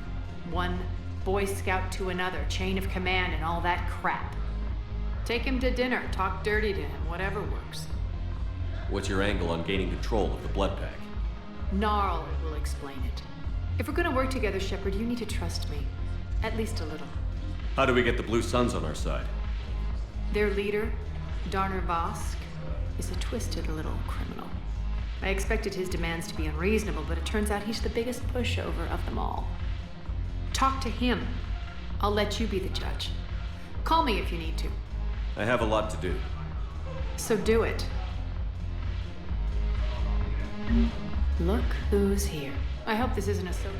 One Boy Scout to another, chain of command and all that crap. Take him to dinner, talk dirty to him, whatever works. What's your angle on gaining control of the Blood Pack? Gnarl will explain it. If we're gonna work together, Shepard, you need to trust me. At least a little. How do we get the Blue Suns on our side? Their leader, Darner Vosk, is a twisted little criminal. I expected his demands to be unreasonable, but it turns out he's the biggest pushover of them all. Talk to him. I'll let you be the judge. Call me if you need to. I have a lot to do. So do it. Look who's here. I hope this isn't a soap.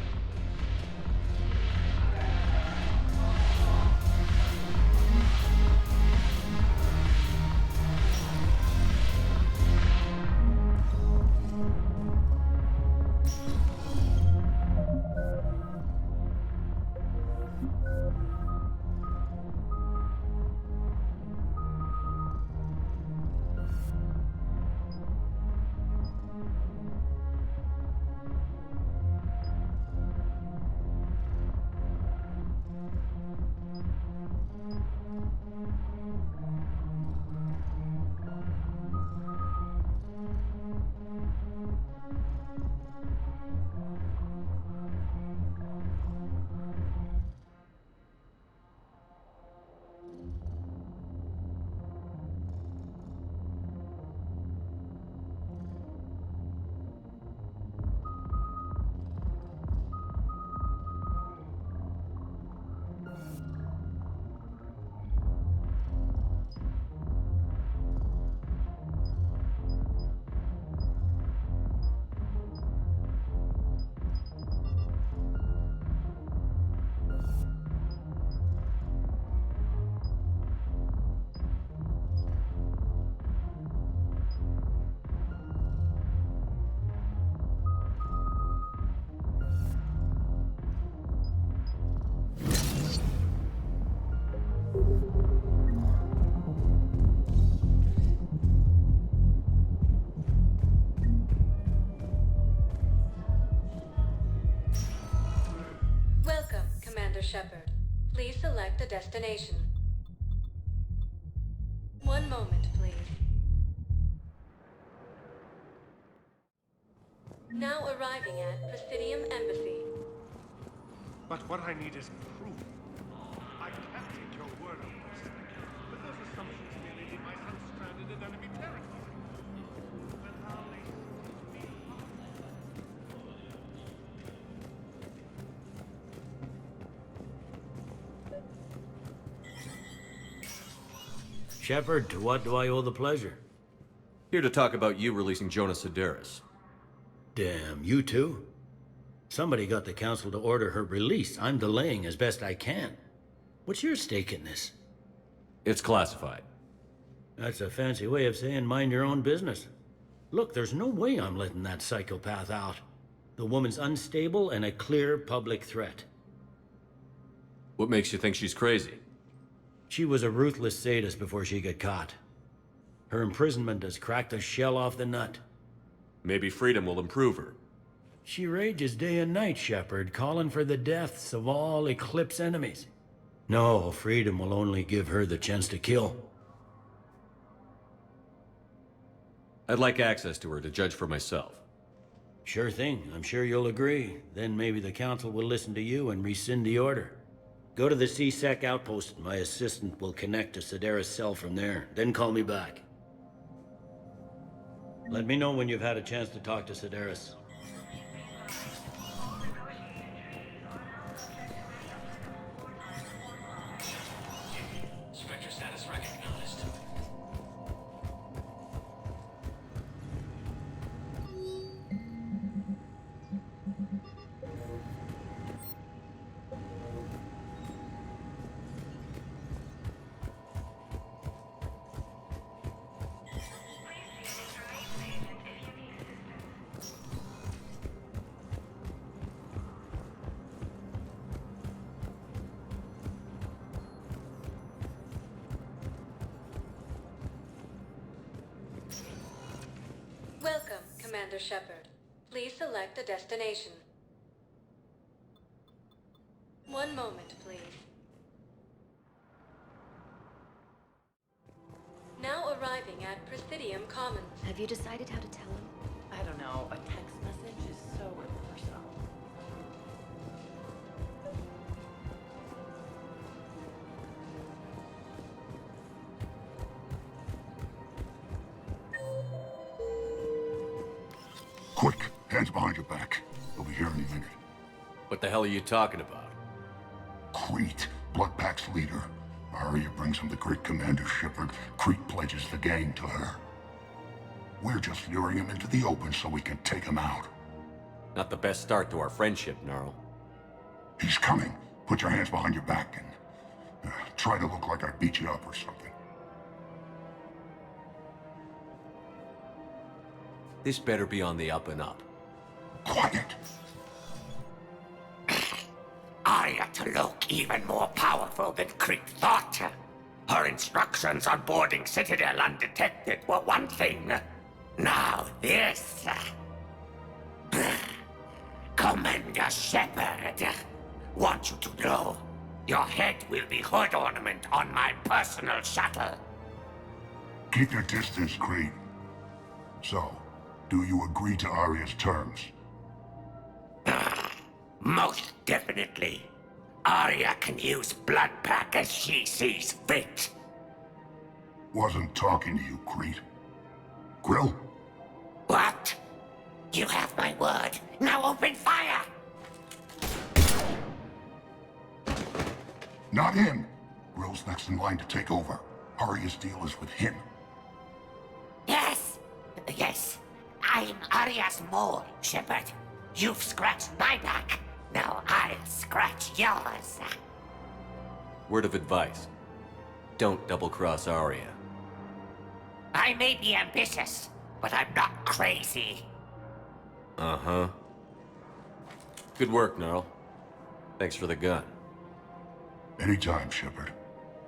Shepard. Please select a destination. One moment, please. Now arriving at Presidium Embassy. But what I need is proof. I can't take your word on this. But those assumptions merely leave my son stranded in enemy territory. When our lace Shepard, to what do I owe the pleasure? Here to talk about you releasing Jonas Sedaris. Damn, you too? Somebody got the council to order her release. I'm delaying as best I can. What's your stake in this? It's classified. That's a fancy way of saying mind your own business. Look, there's no way I'm letting that psychopath out. The woman's unstable and a clear public threat. What makes you think she's crazy? She was a ruthless sadist before she got caught. Her imprisonment has cracked the shell off the nut. Maybe freedom will improve her. She rages day and night, Shepard, calling for the deaths of all Eclipse enemies. No, freedom will only give her the chance to kill. I'd like access to her to judge for myself. Sure thing. I'm sure you'll agree. Then maybe the council will listen to you and rescind the order. Go to the C-Sec outpost. My assistant will connect to Sedaris' cell from there. Then call me back. Let me know when you've had a chance to talk to Sedaris. Spectre status recognized. Welcome, Commander Shepard. Please select a destination. One moment, please. Now arriving at Presidium Commons. Have you decided how to tell him? I don't know. A text message is so impersonal. Quick, hands behind your back. They'll be here any minute. What the hell are you talking about? Crete, Bloodpack's leader. Arya brings him the great Commander Shepard. Crete pledges the gang to her. We're just luring him into the open so we can take him out. Not the best start to our friendship, Gnarl. He's coming. Put your hands behind your back and try to look like I beat you up or something. This better be on the up and up. Quiet! Arya to look even more powerful than Crete thought. Her instructions on boarding Citadel undetected were one thing. Now this. Commander Shepard, want you to know, your head will be hood ornament on my personal shuttle. Keep your distance, Crete. So, do you agree to Arya's terms? Most definitely. Arya can use Bloodpack as she sees fit. Wasn't talking to you, Crete. Grill? What? You have my word. Now open fire! Not him. Grill's next in line to take over. Arya's deal is with him. Yes. Yes. I'm Arya's mole, Shepard. You've scratched my back. Now I'll scratch yours. Word of advice. Don't double-cross Arya. I may be ambitious, but I'm not crazy. Uh-huh. Good work, Gnarl. Thanks for the gun. Anytime, Shepard.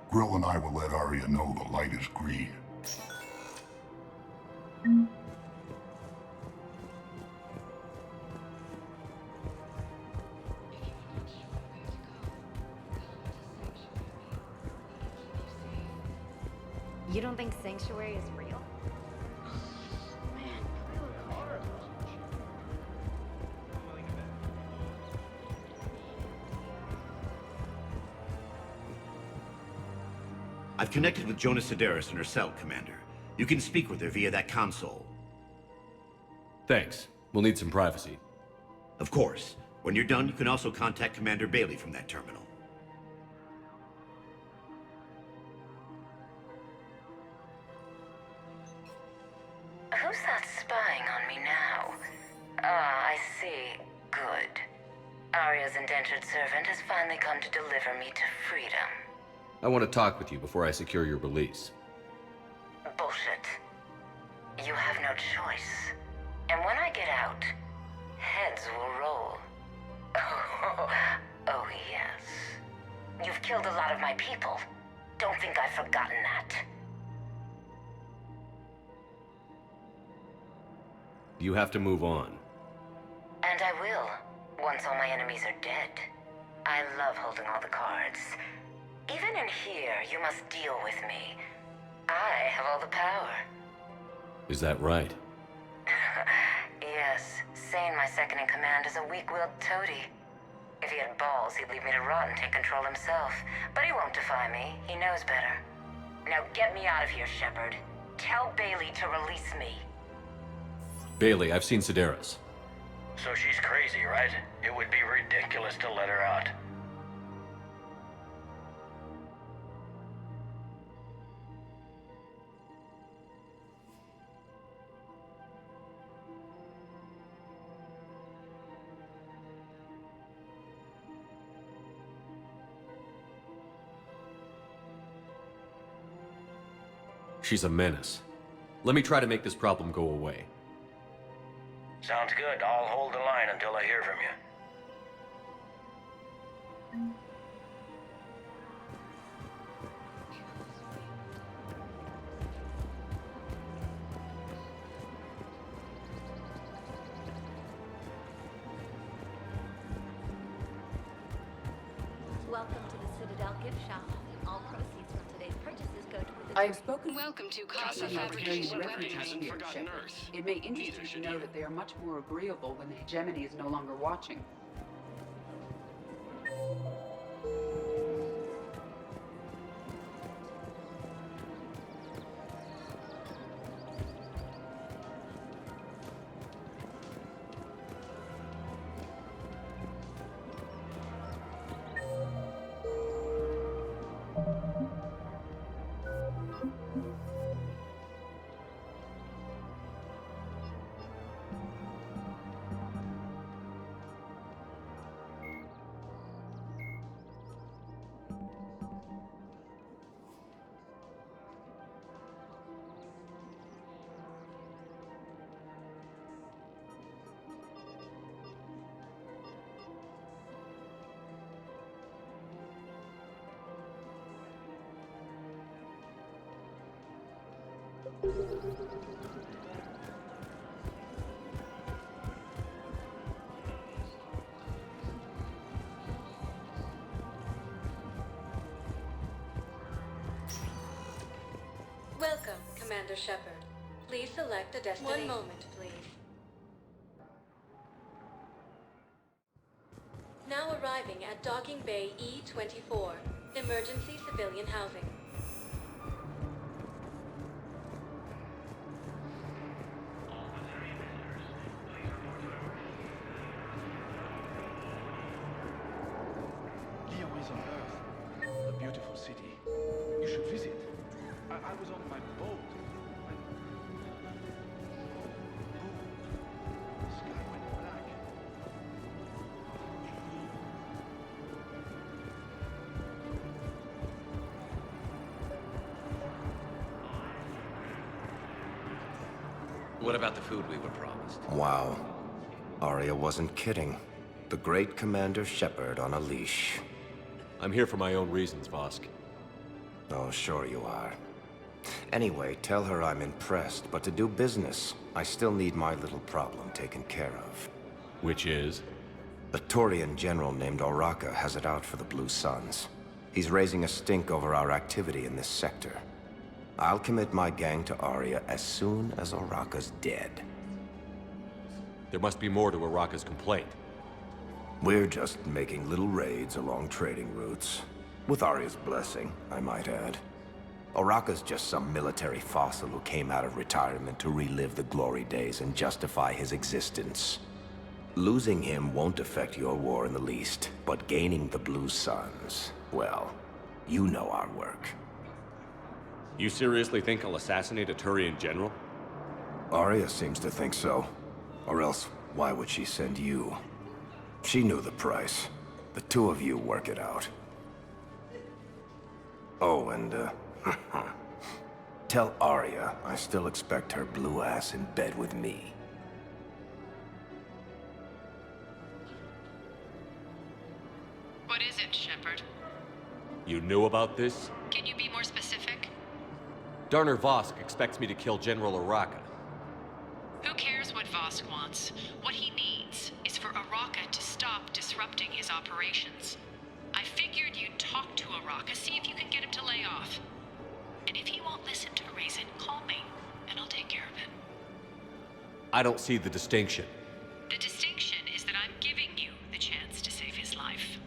Grill and I will let Arya know the light is green. You don't think Sanctuary is real? I've connected with Jonah Sedaris in her cell, Commander. You can speak with her via that console. Thanks. We'll need some privacy. Of course. When you're done, you can also contact Commander Bailey from that terminal. Who's that spying on me now? Ah, I see. Good. Arya's indentured servant has finally come to deliver me to freedom. I want to talk with you before I secure your release. Bullshit. You have no choice. And when I get out, heads will roll. Oh, yes. You've killed a lot of my people. Don't think I've forgotten that. You have to move on. And I will, once all my enemies are dead. I love holding all the cards. Even in here, you must deal with me. I have all the power. Is that right? Yes, Sane, my second-in-command, is a weak-willed toady. If he had balls, he'd leave me to rot and take control himself. But he won't defy me. He knows better. Now get me out of here, Shepard. Tell Bailey to release me. Bailey, I've seen Sedaris. So she's crazy, right? It would be ridiculous to let her out. She's a menace. Let me try to make this problem go away. Sounds good. I'll hold the line until I hear from you. Welcome to the Citadel gift shop. All proceeds from today's purchases go toward the... I have spoken Welcome to with Casa Fabrication refugees hasn't here, forgotten Shepard. Earth. It may interest you to know that they are much more agreeable when the hegemony is no longer watching. Welcome, Commander Shepard. Please select a destination. 1 moment, please. Now arriving at Docking Bay E-24, Emergency Civilian Housing. Lyon is on Earth, a beautiful city. You should visit. I was on my boat when... Boom. The sky went black. What about the food we were promised? Wow. Arya wasn't kidding. The great Commander Shepard on a leash. I'm here for my own reasons, Vosk. Oh, sure you are. Anyway, tell her I'm impressed, but to do business, I still need my little problem taken care of. Which is? A Turian general named Oraka has it out for the Blue Suns. He's raising a stink over our activity in this sector. I'll commit my gang to Arya as soon as Oraka's dead. There must be more to Oraka's complaint. We're just making little raids along trading routes. With Arya's blessing, I might add. Oraka's just some military fossil who came out of retirement to relive the glory days and justify his existence. Losing him won't affect your war in the least, but gaining the Blue Suns, well, you know our work. You seriously think I'll assassinate a Turian general? Arya seems to think so. Or else, why would she send you? She knew the price. The two of you work it out. Oh, and, tell Arya I still expect her blue ass in bed with me. What is it, Shepard? You knew about this? Can you be more specific? Darner Vosk expects me to kill General Oraka. Who cares what Vosk wants? What he needs is for Oraka to stop disrupting his operations. I figured you'd talk to Oraka, see if you can get him to lay off. And if he won't listen to reason, call me, and I'll take care of it. I don't see the distinction. The distinction is that I'm giving you the chance to save his life.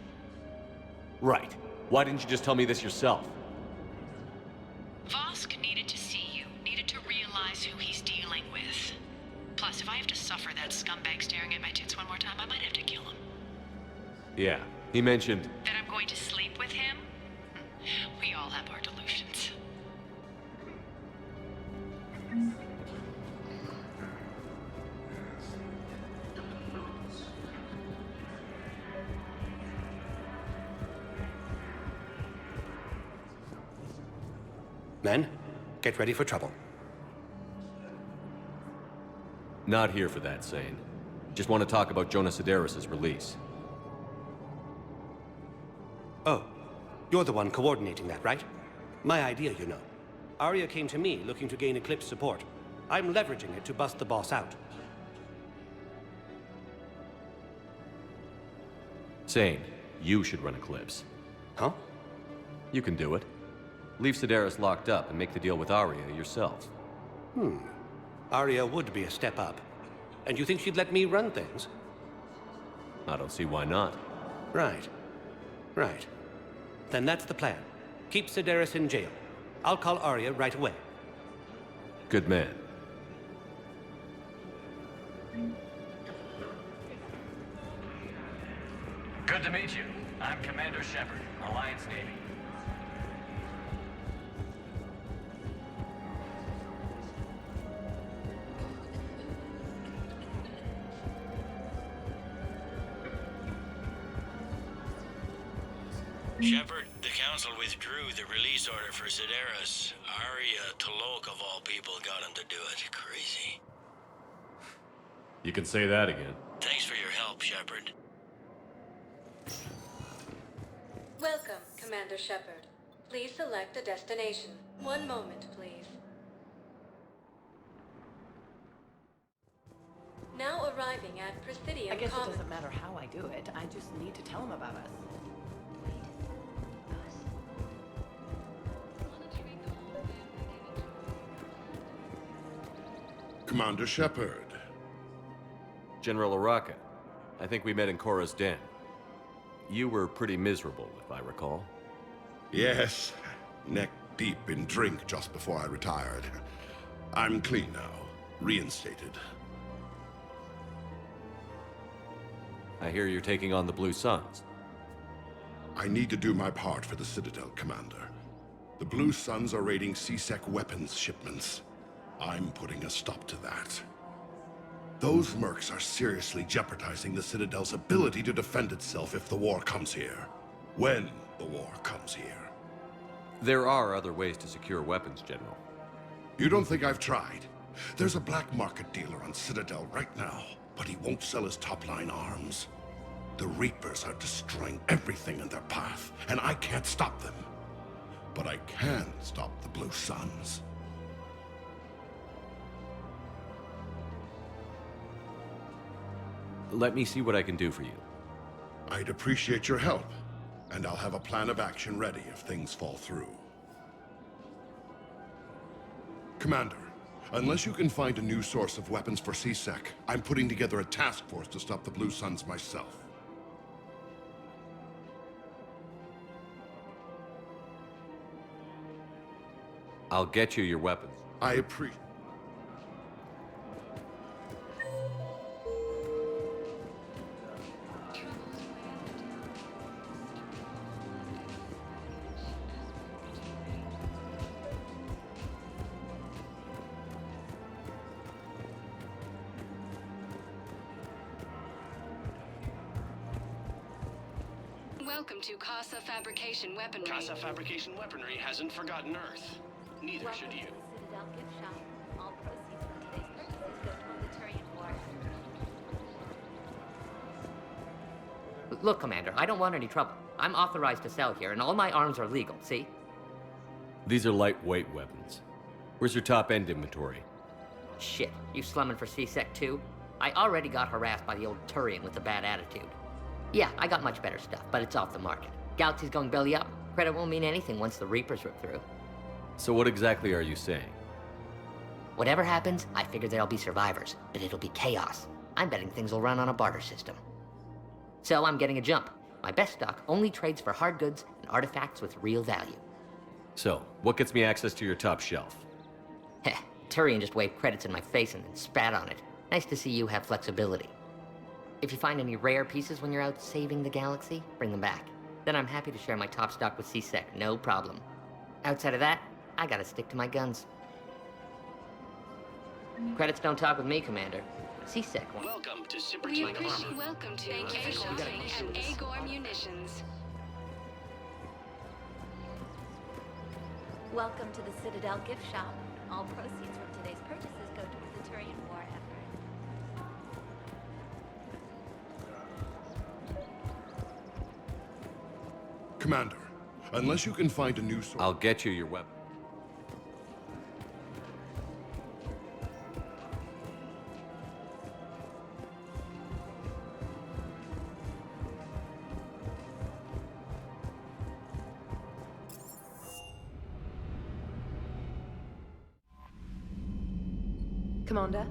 Right. Why didn't you just tell me this yourself? Vosk needed to see you, needed to realize who he's dealing with. Plus, if I have to suffer that scumbag staring at my tits one more time, I might have to kill him. Yeah, he mentioned... That I'm going to sleep with him? We all have our delusions. Men, get ready for trouble. Not here for that, Sane. Just want to talk about Jonah Sedaris' release. Oh, you're the one coordinating that, right? My idea, you know. Arya came to me looking to gain Eclipse support. I'm leveraging it to bust the boss out. Sane, you should run Eclipse. Huh? You can do it. Leave Sedaris locked up and make the deal with Arya yourself. Arya would be a step up. And you think she'd let me run things? I don't see why not. Right. Right. Then that's the plan. Keep Sedaris in jail. I'll call Arya right away. Good man. Good to meet you. I'm Commander Shepard, Alliance Navy. Shepard, the Council withdrew the release order for Sedaris. Arya T'Loak, of all people, got him to do it. Crazy. You can say that again. Thanks for your help, Shepard. Welcome, Commander Shepard. Please select a destination. One moment, please. Now arriving at Presidium I guess Commons. it doesn't matter how I do it. I just need to tell him about us. Commander Shepard. General Oraka. I think we met in Korra's den. You were pretty miserable, if I recall. Yes, neck deep in drink just before I retired. I'm clean now, reinstated. I hear you're taking on the Blue Suns. I need to do my part for the Citadel, Commander. The Blue Suns are raiding C-Sec weapons shipments. I'm putting a stop to that. Those mercs are seriously jeopardizing the Citadel's ability to defend itself if the war comes here. When the war comes here. There are other ways to secure weapons, General. You don't think I've tried? There's a black market dealer on Citadel right now, but he won't sell his top-line arms. The Reapers are destroying everything in their path, and I can't stop them. But I can stop the Blue Suns. Let me see what I can do for you. I'd appreciate your help, and I'll have a plan of action ready if things fall through. Commander, unless you can find a new source of weapons for C-Sec, I'm putting together a task force to stop the Blue Suns myself. I'll get you your weapons. I appreciate... Welcome to Casa Fabrication Weaponry. Casa Fabrication Weaponry hasn't forgotten Earth. Neither should you. Citadel gift shop. All proceeds from today's purchases go toward the Turian War. Look, Commander, I don't want any trouble. I'm authorized to sell here, and all my arms are legal, see? These are lightweight weapons. Where's your top-end inventory? Shit, you slumming for C-Sec too? I already got harassed by the old Turian with a bad attitude. Yeah, I got much better stuff, but it's off the market. Galaxy's going belly up. Credit won't mean anything once the Reapers rip through. So what exactly are you saying? Whatever happens, I figure there'll be survivors, but it'll be chaos. I'm betting things will run on a barter system. So I'm getting a jump. My best stock only trades for hard goods and artifacts with real value. So, what gets me access to your top shelf? Heh, Turian just waved credits in my face and then spat on it. Nice to see you have flexibility. If you find any rare pieces when you're out saving the galaxy, bring them back. Then I'm happy to share my top stock with C-Sec, no problem. Outside of that, I gotta stick to my guns. Credits don't talk with me, Commander. C-Sec won't. Welcome to Sipper We appreciate welcome to A Shopping and Agor Munitions. Welcome to the Citadel gift shop. All proceeds from today's purchases go toward the Turian War effort. Commander, unless you can find a new source... I'll get you your weapon. Commander?